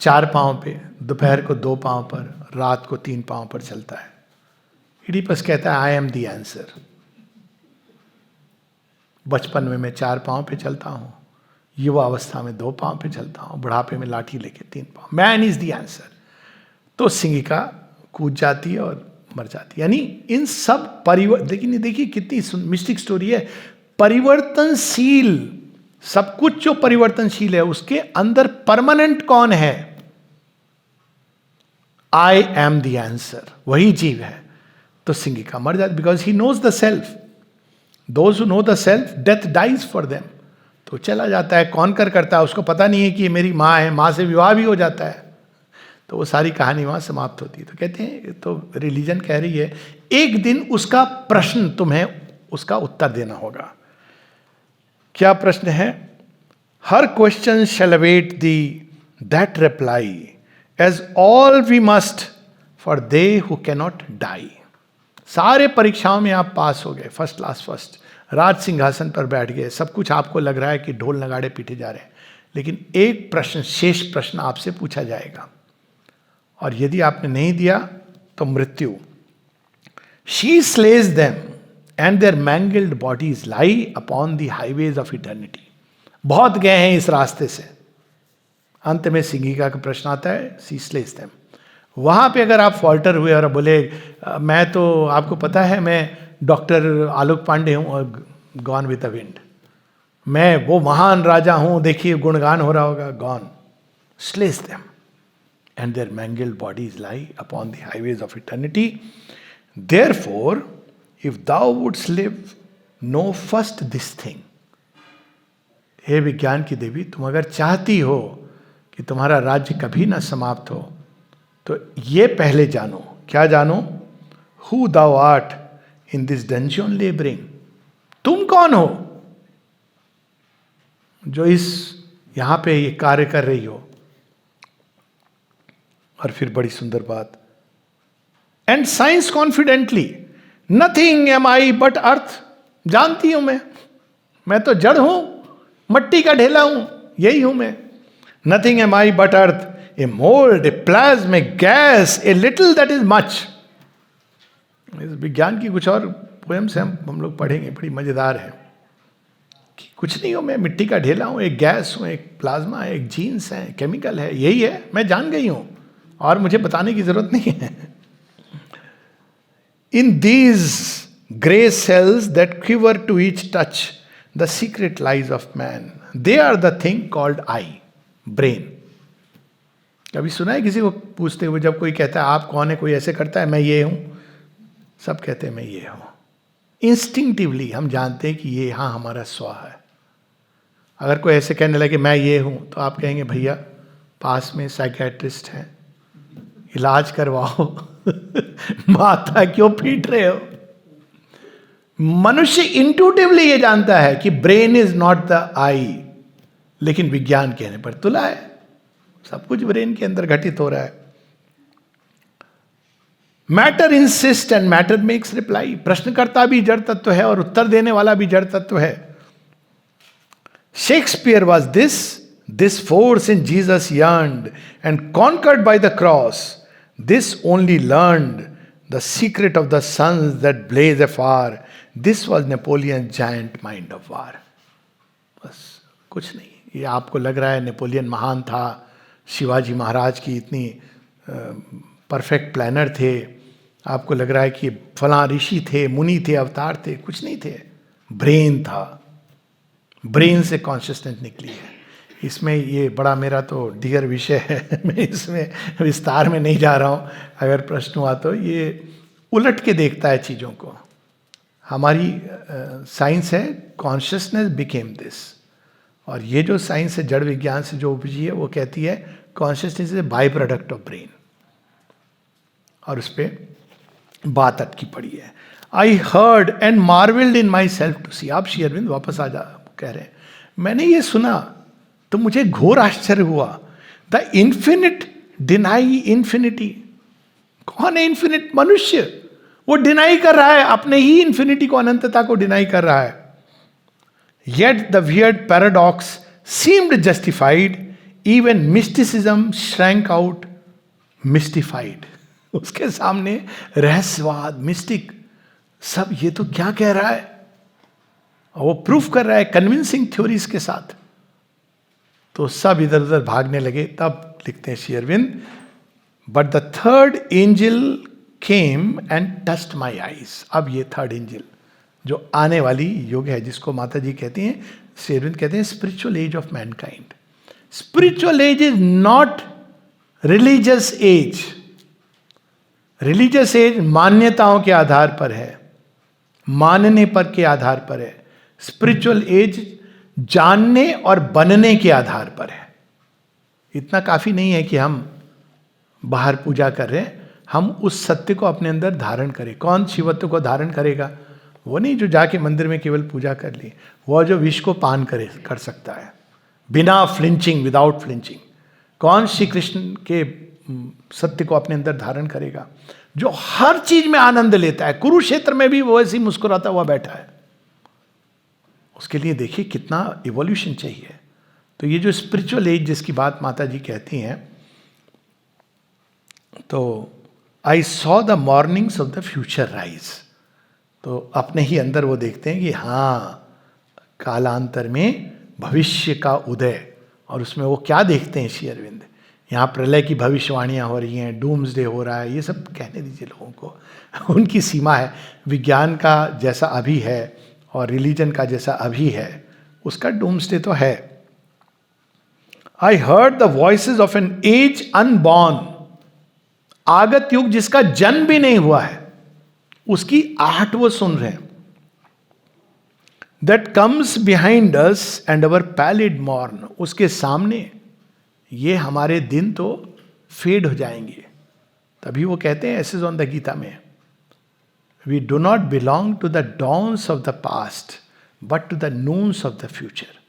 4 पांव पे, दोपहर को 2 पांव पर, रात को 3 पांव पर चलता है? इडिपस कहता है आई एम द आंसर। बचपन में मैं 4 पांव पे चलता हूँ, युवा अवस्था में 2 पांव पे चलता हूँ, बुढ़ापे में लाठी लेके 3 पांव। Man is the answer. तो सिंहिका कूद जाती है और मर जाती है। यानी इन सब लेकिन देखिए कितनी मिस्टिक स्टोरी है। परिवर्तनशील, सब कुछ जो परिवर्तनशील है उसके अंदर परमानेंट कौन है? आई एम द आंसर, वही जीव है। तो सिंहिका मर जाती, because he knows the self. Those who know the self, death dies for them. तो चला जाता है, कौन करता है, उसको पता नहीं है कि ये मेरी माँ है, माँ से विवाह भी हो जाता है। तो वो सारी कहानी वहाँ समाप्त होती है। तो कहते हैं, तो रिलीजन कह रही है एक दिन उसका प्रश्न तुम्हें उसका उत्तर देना होगा। क्या प्रश्न है? Her question shall await thee that reply, as all we must for they who cannot die. सारे परीक्षाओं में आप पास हो गए, फर्स्ट क्लास फर्स्ट, राज सिंहासन पर बैठ गए, सब कुछ आपको लग रहा है कि ढोल नगाड़े पीटे जा रहे हैं, लेकिन एक प्रश्न, शेष प्रश्न आपसे पूछा जाएगा, और यदि आपने नहीं दिया तो मृत्यु। She slays them and their mangled bodies lie upon the highways of eternity. बहुत गए हैं इस रास्ते से। अंत में सिंगिका का प्रश्न आता है, शी स्लेज देम। वहां पे अगर आप फॉल्टर हुए और बोले मैं तो, आपको पता है मैं डॉक्टर आलोक पांडे हूं और गॉन विद द विंड, मैं वो महान राजा हूं, देखिए गुणगान हो रहा होगा, gone. Slays them and their mangled bodies lie upon the highways of eternity. Therefore, if thou wouldst live, know first this thing. हे विज्ञान की देवी, तुम अगर चाहती हो कि तुम्हारा राज्य कभी ना समाप्त हो, तो ये पहले जानो। क्या जानो? Who thou art in this dungeon laboring. तुम कौन हो जो इस यहां पे ये कार्य कर रही हो। और फिर बड़ी सुंदर बात, and science confidently, nothing am I but earth. जानती हूं मैं तो जड़ हूं, मट्टी का ढेला हूं, यही हूं मैं। Nothing am I but earth, a mould, a plasm, a gas, a little that is much. इस विज्ञान की कुछ और पोएम्स हम लोग पढ़ेंगे, बड़ी मजेदार है कि कुछ नहीं हो, मैं मिट्टी का ढेला हूं, एक गैस हूं, एक प्लाज्मा है, एक जीन्स है, केमिकल है, यही है, मैं जान गई हूं और मुझे बताने की जरूरत नहीं है। In these grey cells that quiver to each touch, the secret lies of man. They are the thing called I, brain. कभी सुना है किसी को पूछते हुए, जब कोई कहता है आप कौन है, कोई ऐसे करता है मैं ये हूं, सब कहते हैं मैं ये हूं। इंस्टिंक्टिवली हम जानते हैं कि ये हाँ हमारा स्व है। अगर कोई ऐसे कहने लगे मैं ये हूं, तो आप कहेंगे भैया पास में साइकियाट्रिस्ट हैं, इलाज करवाओ। माथा क्यों पीट रहे हो? मनुष्य इंट्यूटिवली ये जानता है कि ब्रेन इज नॉट द आई, लेकिन विज्ञान कहने पर तुला है, सब कुछ ब्रेन के अंदर घटित हो रहा है। Matter insist and matter makes reply. प्रश्नकर्ता भी जड़ तत्व है और उत्तर देने वाला भी जड़ तत्व है। Shakespeare was this force in Jesus yearned and conquered by the cross. This only learned the secret of the suns that blaze afar. This was Napoleon's giant mind of war. बस कुछ नहीं। ये आपको लग रहा है नेपोलियन महान था, शिवाजी महाराज की इतनी परफेक्ट प्लानर थे, आपको लग रहा है कि फलां ऋषि थे, मुनि थे, अवतार थे, कुछ नहीं थे। ब्रेन था, ब्रेन से कॉन्शियसनेस निकली है। इसमें ये बड़ा मेरा तो डियर विषय है, मैं इसमें विस्तार में नहीं जा रहा हूँ। अगर प्रश्न हुआ तो ये उलट के देखता है चीज़ों को। हमारी साइंस है कॉन्शियसनेस बिकेम दिस, और ये जो साइंस है जड़ विज्ञान से जो उपजी है वो कहती है consciousness is a by product of brain, और उस पर बात अटकी पड़ी है। I heard and marvelled in myself to see. आप श्री अरविंद वापस आ जा कह रहे हैं, मैंने ये सुना तो मुझे घोर आश्चर्य हुआ। The infinite deny infinity. कौन है इन्फिनिट? मनुष्य। वो डिनाई कर रहा है अपने ही इन्फिनिटी को, अनंतता को डिनाई कर रहा है। Yet the weird paradox seemed justified, even mysticism shrank out mystified. उसके सामने रहस्यवाद, मिस्टिक, सब ये तो क्या कह रहा है, और वो प्रूफ कर रहा है कन्विंसिंग थ्योरीज के साथ, तो सब इधर उधर भागने लगे। तब लिखते हैं Shri Aurobindo, but the third angel came and touched my eyes. अब ये थर्ड एंजल जो आने वाली युग है, जिसको माता जी कहती हैं, श्री अरविंद कहते हैं spiritual age of mankind. Spiritual age is not religious age. Religious age मान्यताओं के आधार पर है, मानने पर के आधार पर है। स्पिरिचुअल एज जानने और बनने के आधार पर है। इतना काफी नहीं है कि हम बाहर पूजा कर रहे हैं, हम उस सत्य को अपने अंदर धारण करें। कौन शिवत्व को धारण करेगा? वो नहीं जो जाके मंदिर में केवल पूजा कर ली, वो जो विष को पान कर सकता है बिना फ्लिंचिंग, विदाउट फ्लिंचिंग। कौन श्री कृष्ण के सत्य को अपने अंदर धारण करेगा? जो हर चीज में आनंद लेता है, कुरुक्षेत्र में भी वो ऐसे ही मुस्कुराता हुआ बैठा है। उसके लिए देखिए कितना इवोल्यूशन चाहिए। तो ये जो स्पिरिचुअल एज जिसकी बात माता जी कहती हैं, तो I saw the mornings of the future rise, तो अपने ही अंदर वो देखते हैं कि हाँ कालांतर में भविष्य का उदय। और उसमें वो क्या देखते हैं श्री अरविंद, यहाँ प्रलय की भविष्यवाणियाँ हो रही हैं, डूम्सडे हो रहा है, ये सब कहने दीजिए लोगों को। उनकी सीमा है। विज्ञान का जैसा अभी है और रिलीजन का जैसा अभी है, उसका डूम्सडे तो है। I heard the voices of an age unborn, आगत युग जिसका जन्म भी नहीं हुआ है, उसकी आहट वो सुन रहे हैं। That comes behind us and our pallid morn, उसके सामने ये हमारे दिन तो फेड हो जाएंगे। तभी वो कहते हैं ऐसे ऑन द गीता में, we do not belong to the dawns of the past but to the noons of the future.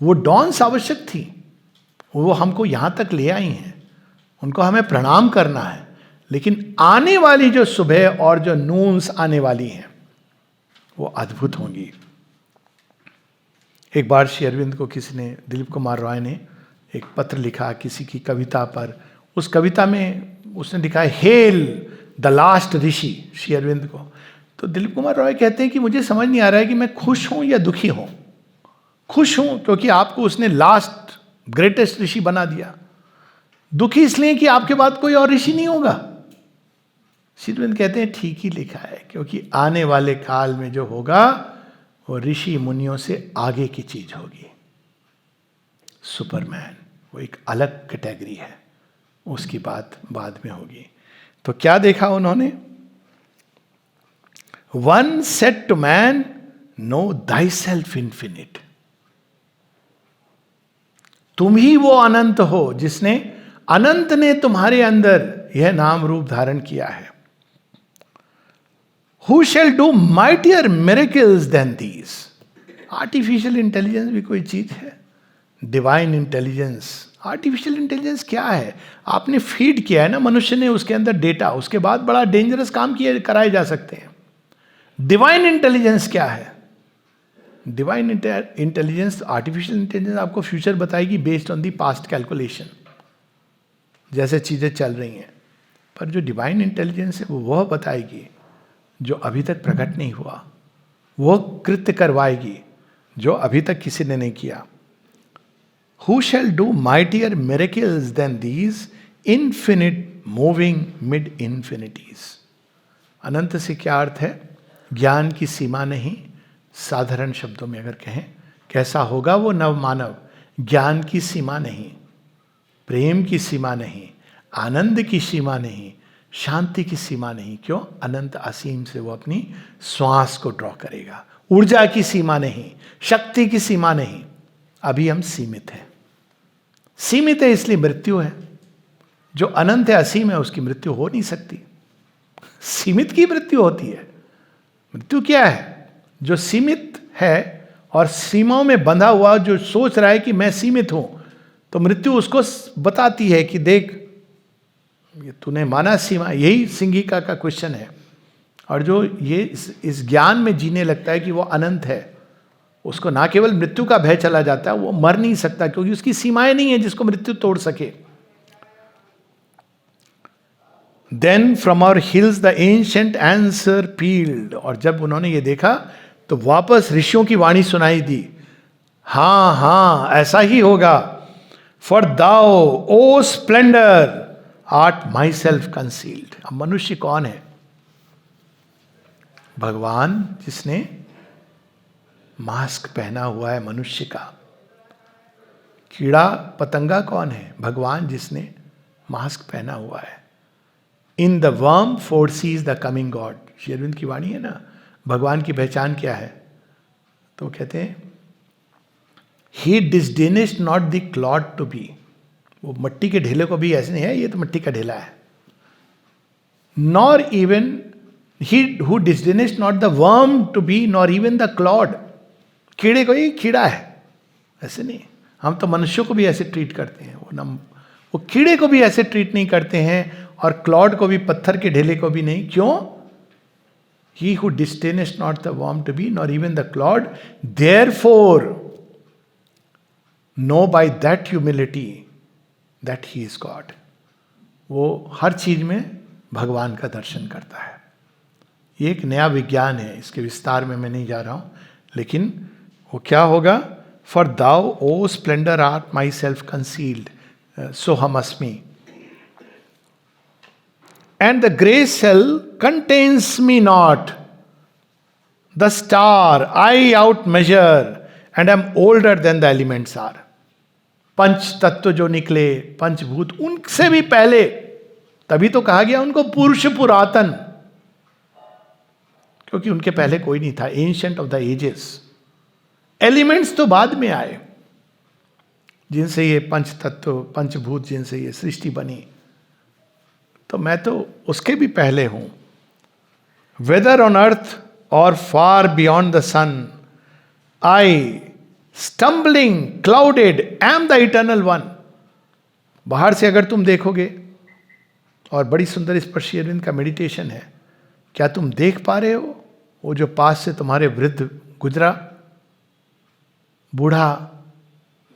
वो डॉन्स आवश्यक थी, वो हमको यहां तक ले आई हैं, उनको हमें प्रणाम करना है, लेकिन आने वाली जो सुबह और जो नून्स आने वाली हैं वो अद्भुत होंगी। एक बार श्री अरविंद को किसी ने, दिलीप कुमार रॉय ने एक पत्र लिखा किसी की कविता पर। उस कविता में उसने लिखा है हेल द लास्ट ऋषि, श्री अरविंद को। तो दिलीप कुमार रॉय कहते हैं कि मुझे समझ नहीं आ रहा है कि मैं खुश हूं या दुखी हूं। खुश हूं क्योंकि आपको उसने लास्ट ग्रेटेस्ट ऋषि बना दिया, दुखी इसलिए कि आपके बाद कोई और ऋषि नहीं होगा। श्री अरविंद कहते हैं ठीक ही लिखा है, क्योंकि आने वाले काल में जो होगा वो ऋषि मुनियों से आगे की चीज होगी। सुपरमैन वो एक अलग कैटेगरी है, उसकी बात बाद में होगी। तो क्या देखा उन्होंने? One said to man know thyself infinite, तुम ही वो अनंत हो जिसने, अनंत ने तुम्हारे अंदर यह नाम रूप धारण किया है। Who shall do mightier miracles than these? Artificial intelligence भी कोई चीज है? डिवाइन इंटेलिजेंस, आर्टिफिशियल इंटेलिजेंस क्या है? आपने फीड किया है ना मनुष्य ने उसके अंदर डेटा, उसके बाद बड़ा डेंजरस काम किए कराए जा सकते हैं। डिवाइन इंटेलिजेंस क्या है? डिवाइन इंटेलिजेंस, आर्टिफिशियल इंटेलिजेंस आपको फ्यूचर बताएगी based on the past calculation, जैसे चीजें चल रही हैं। पर जो डिवाइन इंटेलिजेंस है वो वह बताएगी जो अभी तक प्रकट नहीं हुआ, वो कृत्य करवाएगी जो अभी तक किसी ने नहीं किया। Who shall do mightier miracles than these, infinite moving mid infinities? अनंत से क्या अर्थ है? ज्ञान की सीमा नहीं। साधारण शब्दों में अगर कहें, कैसा होगा वो नव मानव? ज्ञान की सीमा नहीं, प्रेम की सीमा नहीं, आनंद की सीमा नहीं, शांति की सीमा नहीं। क्यों? अनंत असीम से वो अपनी श्वास को ड्रॉ करेगा। ऊर्जा की सीमा नहीं, शक्ति की सीमा नहीं। अभी हम सीमित हैं। सीमित है इसलिए मृत्यु है। जो अनंत है, असीम है, उसकी मृत्यु हो नहीं सकती। सीमित की मृत्यु होती है। मृत्यु क्या है? जो सीमित है और सीमाओं में बंधा हुआ, जो सोच रहा है कि मैं सीमित हूं, तो मृत्यु उसको बताती है कि देख ये तूने माना सीमा। यही सिंगिका का क्वेश्चन है। और जो ये इस ज्ञान में जीने लगता है कि वो अनंत है, उसको ना केवल मृत्यु का भय चला जाता है, वो मर नहीं सकता क्योंकि उसकी सीमाएं नहीं है जिसको मृत्यु तोड़ सके। Then from our hills the ancient answer pealed, और जब उन्होंने ये देखा तो वापस ऋषियों की वाणी सुनाई दी, हाँ हाँ ऐसा ही होगा। For thou O splendour art myself concealed. अब मनुष्य कौन है? भगवान जिसने मास्क पहना हुआ है मनुष्य का। कीड़ा पतंगा कौन है? भगवान जिसने मास्क पहना हुआ है। In the worm foresees the coming god. Shri Aurobindo की वाणी है ना, भगवान की पहचान क्या है? तो कहते हैं he disdained not the clod to be. वो मट्टी के ढेले को भी ऐसे नहीं है ये तो मट्टी का ढेला है। Nor even he who disdains not the worm to be nor even the clod. कीड़े को ही कीड़ा है, ऐसे नहीं. हम तो मनुष्यों को भी ऐसे ट्रीट करते हैं, वो कीड़े को भी ऐसे ट्रीट नहीं करते हैं, और क्लॉड को भी, पत्थर के ढेले को भी नहीं. क्यों? He who disdaineth not the worm to be, nor even the clod, therefore know by that humility that he is God. वो हर चीज में भगवान का दर्शन करता है. ये एक नया विज्ञान है, इसके विस्तार में मैं नहीं जा रहा हूं, लेकिन वो क्या होगा? For thou, O splendor, art myself concealed, soham asmi. And the grey cell contains me not. The star I outmeasure, and am older than the elements are. पंच तत्व जो निकले, पंचभूत, उनसे भी पहले, तभी तो कहा गया उनको पुरुष पुरातन, क्योंकि उनके पहले कोई नहीं था. Ancient of the ages. Elements तो बाद में आए, जिनसे ये पंच तत्व, पंचभूत, जिनसे ये सृष्टि बनी. तो मैं तो उसके भी पहले हूं. वेदर ऑन अर्थ और far beyond the sun, I stumbling clouded am the eternal one. बाहर से अगर तुम देखोगे, और बड़ी सुंदर स्पर्शी अरविंद का मेडिटेशन है, क्या तुम देख पा रहे हो वो जो पास से तुम्हारे वृद्ध गुजरा, बूढ़ा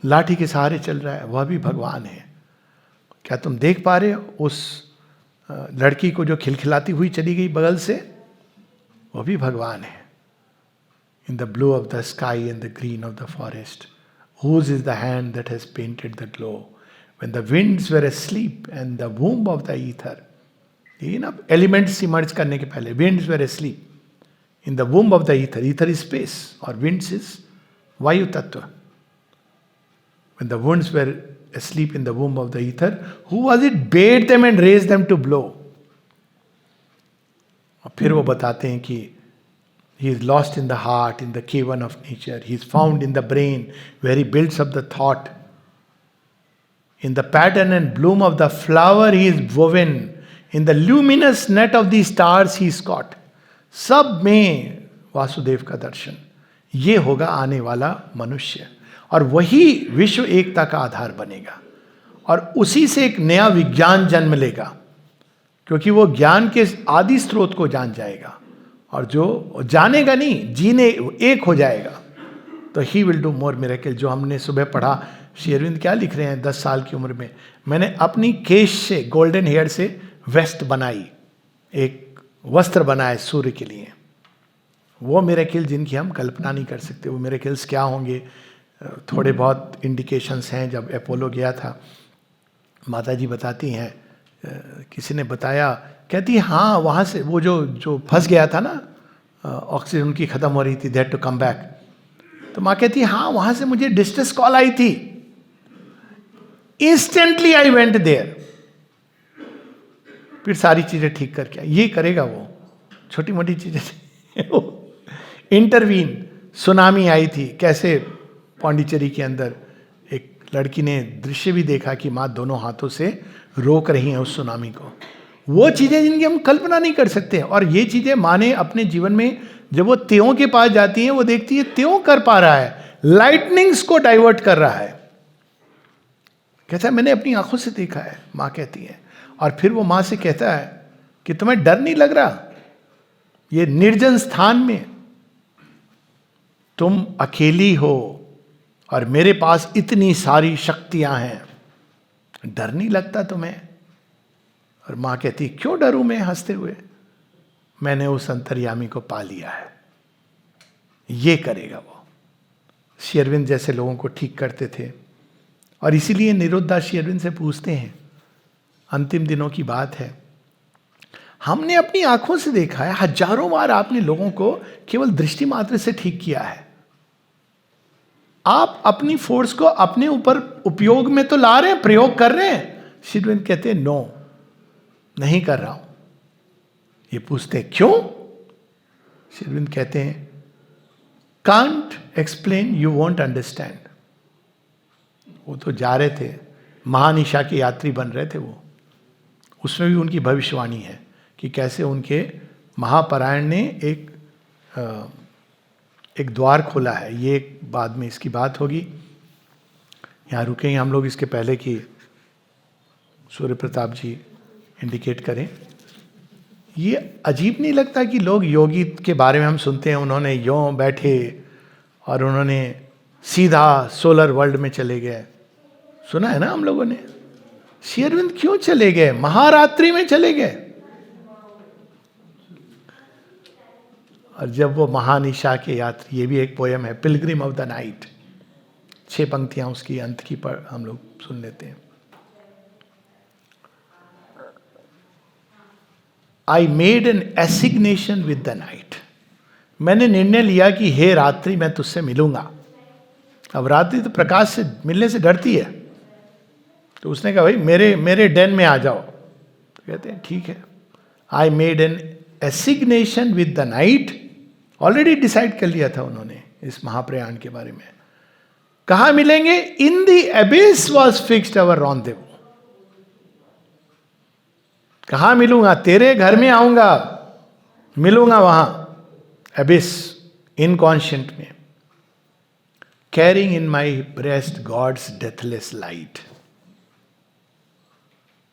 लाठी के सहारे चल रहा है, वह भी भगवान है. क्या तुम देख पा रहे हो उस लड़की को जो खिलखिलाती हुई चली गई बगल से, वो भी भगवान है. In the blue of the sky and the green of the forest, whose is the hand that has painted the glow when the winds were asleep and the womb of the ether. ये ना elements emerge करने के पहले, winds were asleep in the womb of the ether. Ether is space और winds is वायु तत्व. When the winds were asleep in the womb of the ether, who was it bade them and raised them to blow? और फिर वो बताते हैं कि he is lost in the heart, in the cavern of nature. He is found in the brain, where he builds up the thought. In the pattern and bloom of the flower he is woven. In the luminous net of the stars he is caught. सब में वासुदेव का दर्शन. ये होगा आने वाला मनुष्य, और वही विश्व एकता का आधार बनेगा, और उसी से एक नया विज्ञान जन्म लेगा, क्योंकि वो ज्ञान के आदि स्रोत को जान जाएगा, और जो जानेगा नहीं, जीने एक हो जाएगा. तो he will do more miracle. जो हमने सुबह पढ़ा, श्री अरविंद क्या लिख रहे हैं, 10 साल की उम्र में मैंने अपनी केश से, गोल्डन हेयर से वेस्ट बनाई, एक वस्त्र बनाए सूर्य के लिए. वो मिरेकल जिनकी हम कल्पना नहीं कर सकते. वो मिरेकल्स क्या होंगे, थोड़े बहुत इंडिकेशंस हैं. जब अपोलो गया था, माता जी बताती हैं, किसी ने बताया, कहती है हाँ वहाँ से वो जो फंस गया था ना, ऑक्सीजन उनकी ख़त्म हो रही थी, दैट टू कम बैक. तो माँ कहती है हाँ वहाँ से मुझे डिस्ट्रेस कॉल आई थी, इंस्टेंटली आई वेंट देयर, फिर सारी चीज़ें ठीक करके आई. ये करेगा वो, छोटी मोटी चीज़ें इंटरवीन. सुनामी आई थी, कैसे पौंडीचेरी के अंदर एक लड़की ने दृश्य भी देखा कि माँ दोनों हाथों से रोक रही हैं उस सुनामी को. वो चीज़ें जिनकी हम कल्पना नहीं कर सकते. और ये चीज़ें माँ ने अपने जीवन में, जब वो त्यों के पास जाती हैं, वो देखती है त्यों कर पा रहा है, लाइटनिंग्स को डाइवर्ट कर रहा है. कहता है मैंने अपनी आंखों से देखा है, माँ कहती है. और फिर वो माँ से कहता है कि तुम्हें डर नहीं लग रहा, ये निर्जन स्थान में तुम अकेली हो और मेरे पास इतनी सारी शक्तियां हैं, डर नहीं लगता तुम्हें? और माँ कहती क्यों डरूं मैं, हंसते हुए, मैंने उस अंतर्यामी को पा लिया है, ये करेगा वो. श्री अरविंद जैसे लोगों को ठीक करते थे. और इसीलिए निरुद्रदास श्री अरविंद से पूछते हैं, अंतिम दिनों की बात है, हमने अपनी आंखों से देखा है, हजारों बार आपने लोगों को केवल दृष्टि मात्र से ठीक किया है, आप अपनी फोर्स को अपने ऊपर उपयोग में तो ला रहे हैं, प्रयोग कर रहे हैं. श्री अरविंद कहते हैं नो, नहीं कर रहा हूं. ये पूछते हैं क्यों? श्री अरविंद कहते हैं can't explain, you won't understand. वो तो जा रहे थे, महानिशा के यात्री बन रहे थे वो, उसमें भी उनकी भविष्यवाणी है कि कैसे उनके महापरायण ने एक द्वार खोला है। ये बाद में इसकी बात होगी, यहाँ रुकेंगे हम लोग इसके पहले कि सूर्य प्रताप जी इंडिकेट करें। ये अजीब नहीं लगता कि लोग योगी के बारे में हम सुनते हैं, उन्होंने यों बैठे और उन्होंने सीधा सोलर वर्ल्ड में चले गए। सुना है ना हम लोगों ने। श्री अरविंद क्यों चले गए? महारात्रि में चले गए। और जब वो महानिशा के यात्री, ये भी एक पोयम है, पिलग्रिम ऑफ द नाइट, 6 पंक्तियां उसकी अंत की पर हम लोग सुन लेते हैं। I made an assignation with the night. मैंने निर्णय लिया कि हे रात्रि मैं तुझसे मिलूंगा। अब रात्रि तो प्रकाश से मिलने से डरती है, तो उसने कहा भाई मेरे डेन में आ जाओ। तो कहते हैं ठीक है। I made an assignation with the night. Already decide कर लिया था उन्होंने इस महाप्रयाण के बारे में। कहां मिलेंगे? In the abyss was fixed our rendezvous. कहां मिलूंगा? तेरे घर में आऊंगा, मिलूंगा वहां एबिस, इनकॉन्शियंट में। Carrying in my breast God's deathless light,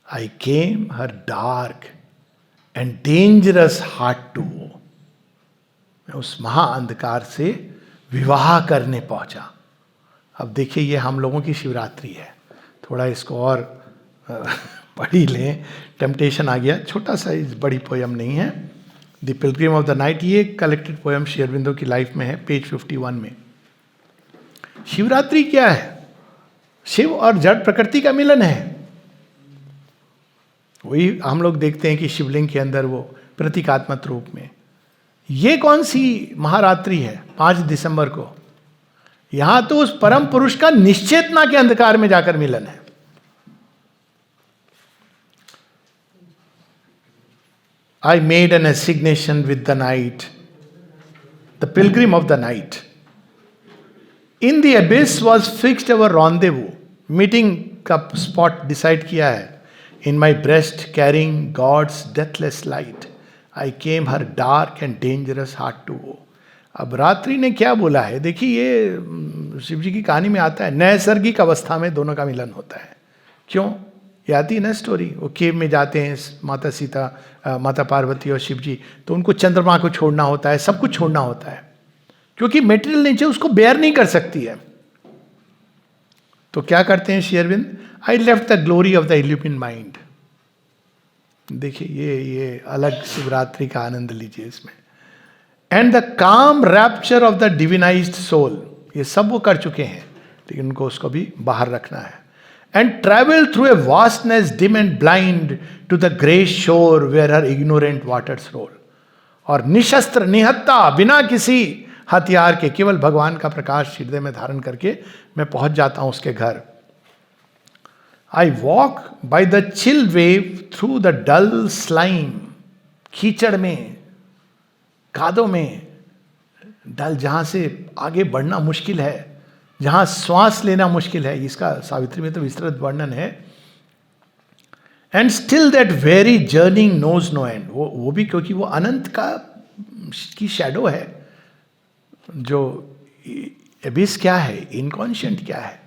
I came her dark and dangerous heart to वो। मैं उस महाअंधकार से विवाह करने पहुंचा। अब देखिए ये हम लोगों की शिवरात्रि है, थोड़ा इसको और पढ़ ही लें। टेम्पटेशन आ गया, छोटा सा, इस बड़ी पोयम नहीं है। The Pilgrim of the night, ये कलेक्टेड पोयम श्री अरविंदो की लाइफ में है, पेज 51 में। शिवरात्रि क्या है? शिव और जड़ प्रकृति का मिलन है। वही हम लोग देखते हैं कि शिवलिंग के अंदर वो प्रतीकात्मक रूप में। ये कौन सी महारात्रि है? 5 दिसंबर को। यहां तो उस परम पुरुष का निश्चेतना के अंधकार में जाकर मिलन है। I made an assignation with the night, the pilgrim of the night. In the abyss was fixed our rendezvous. Meeting का spot decide किया है। In my breast carrying God's deathless light, I came her dark and dangerous heart to woe. अब रात्रि ने क्या बोला है? देखिए ये शिव जी की कहानी में आता है, नैसर्गिक अवस्था में दोनों का मिलन होता है। क्यों? ये आती है ना स्टोरी, वो केव में जाते हैं माता सीता, माता पार्वती और शिव जी, तो उनको चंद्रमा को छोड़ना होता है, सब कुछ छोड़ना होता है, क्योंकि मेटेरियल नेचर उसको बेयर नहीं कर सकती है। तो क्या करते हैं Shri Aurobindo? I left the glory of the illumined mind. देखिए ये अलग शिवरात्रि का आनंद लीजिए इसमें। And the calm rapture of the divinized soul, ये सब वो कर चुके हैं, लेकिन उनको उसको भी बाहर रखना है। And travel through a vastness dim and blind to the grey shore where her ignorant waters roll. और निशस्त्र, निहत्ता, बिना किसी हथियार के, केवल भगवान का प्रकाश हृदय में धारण करके मैं पहुंच जाता हूं उसके घर। I walk by the chill wave through the dull slime. कीचड़ में, कादों में, डल, जहां से आगे बढ़ना मुश्किल है, जहां श्वास लेना मुश्किल है, इसका सावित्री में तो विस्तृत वर्णन है। And still that very journeying knows no end, वो भी क्योंकि वो अनंत की शैडो है। जो एबिस क्या है, इनकॉन्शियंट क्या है,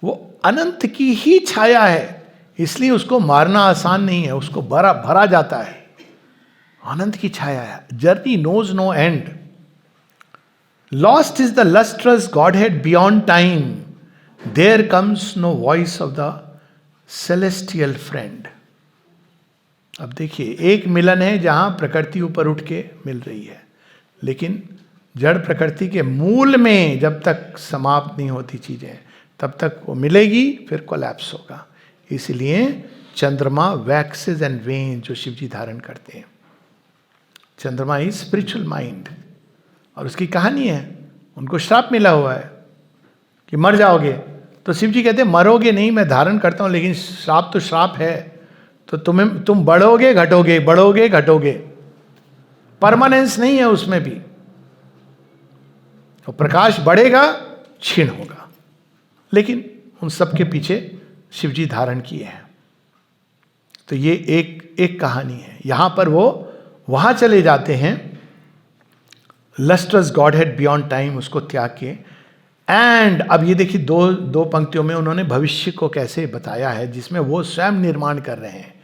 वो अनंत की ही छाया है, इसलिए उसको मारना आसान नहीं है, उसको भरा जाता है। अनंत की छाया है, journey knows no end. Lost is the lustrous Godhead beyond time. There comes no voice of the celestial friend. अब देखिए एक मिलन है जहां प्रकृति ऊपर उठ के मिल रही है, लेकिन जड़ प्रकृति के मूल में जब तक समाप्त नहीं होती चीजें, तब तक वो मिलेगी, फिर कोलैप्स होगा। इसलिए चंद्रमा वैक्सेस एंड वेन जो शिव जी धारण करते हैं। चंद्रमा इज स्पिरिचुअल माइंड, और उसकी कहानी है, उनको श्राप मिला हुआ है कि मर जाओगे, तो शिव जी कहते हैं मरोगे नहीं, मैं धारण करता हूं, लेकिन श्राप तो श्राप है, तो तुम बढ़ोगे घटोगे, बढ़ोगे घटोगे, परमानेंस नहीं है उसमें भी। तो प्रकाश बढ़ेगा, क्षीण होगा, लेकिन उन सब के पीछे शिव जी धारण किए हैं। तो ये एक कहानी है। यहां पर वो वहां चले जाते हैं, lustrous God head beyond time, उसको त्याग के। एंड अब ये देखिए, दो पंक्तियों में उन्होंने भविष्य को कैसे बताया है, जिसमें वो स्वयं निर्माण कर रहे हैं।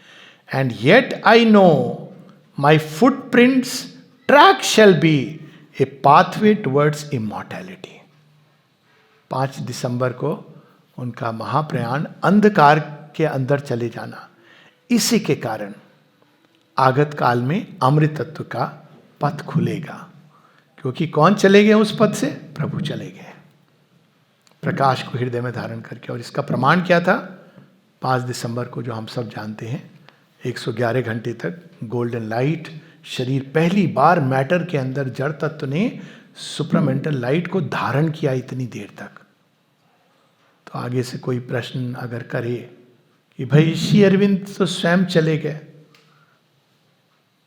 And yet I know my footprints track shall be A pathway towards immortality. 5 दिसंबर को उनका महाप्रयाण, अंधकार के अंदर चले जाना, इसी के कारण आगत काल में अमृत तत्व का पथ खुलेगा। क्योंकि कौन चले गए उस पथ से? प्रभु चले गए प्रकाश को हृदय में धारण करके। और इसका प्रमाण क्या था? 5 दिसंबर को, जो हम सब जानते हैं, 111 घंटे तक गोल्डन लाइट, शरीर पहली बार मैटर के अंदर जड़ तत्व ने सुपरामेंटल लाइट को धारण किया इतनी देर तक। तो आगे से कोई प्रश्न अगर करे कि भाई श्री अरविंद तो स्वयं चले गए,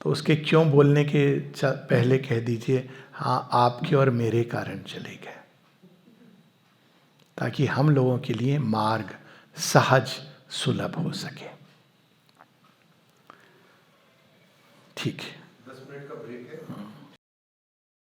तो उसके क्यों बोलने के पहले कह दीजिए, हाँ आपके और मेरे कारण चले गए, ताकि हम लोगों के लिए मार्ग सहज सुलभ हो सके। ठीक है, 10 मिनट का ब्रेक है।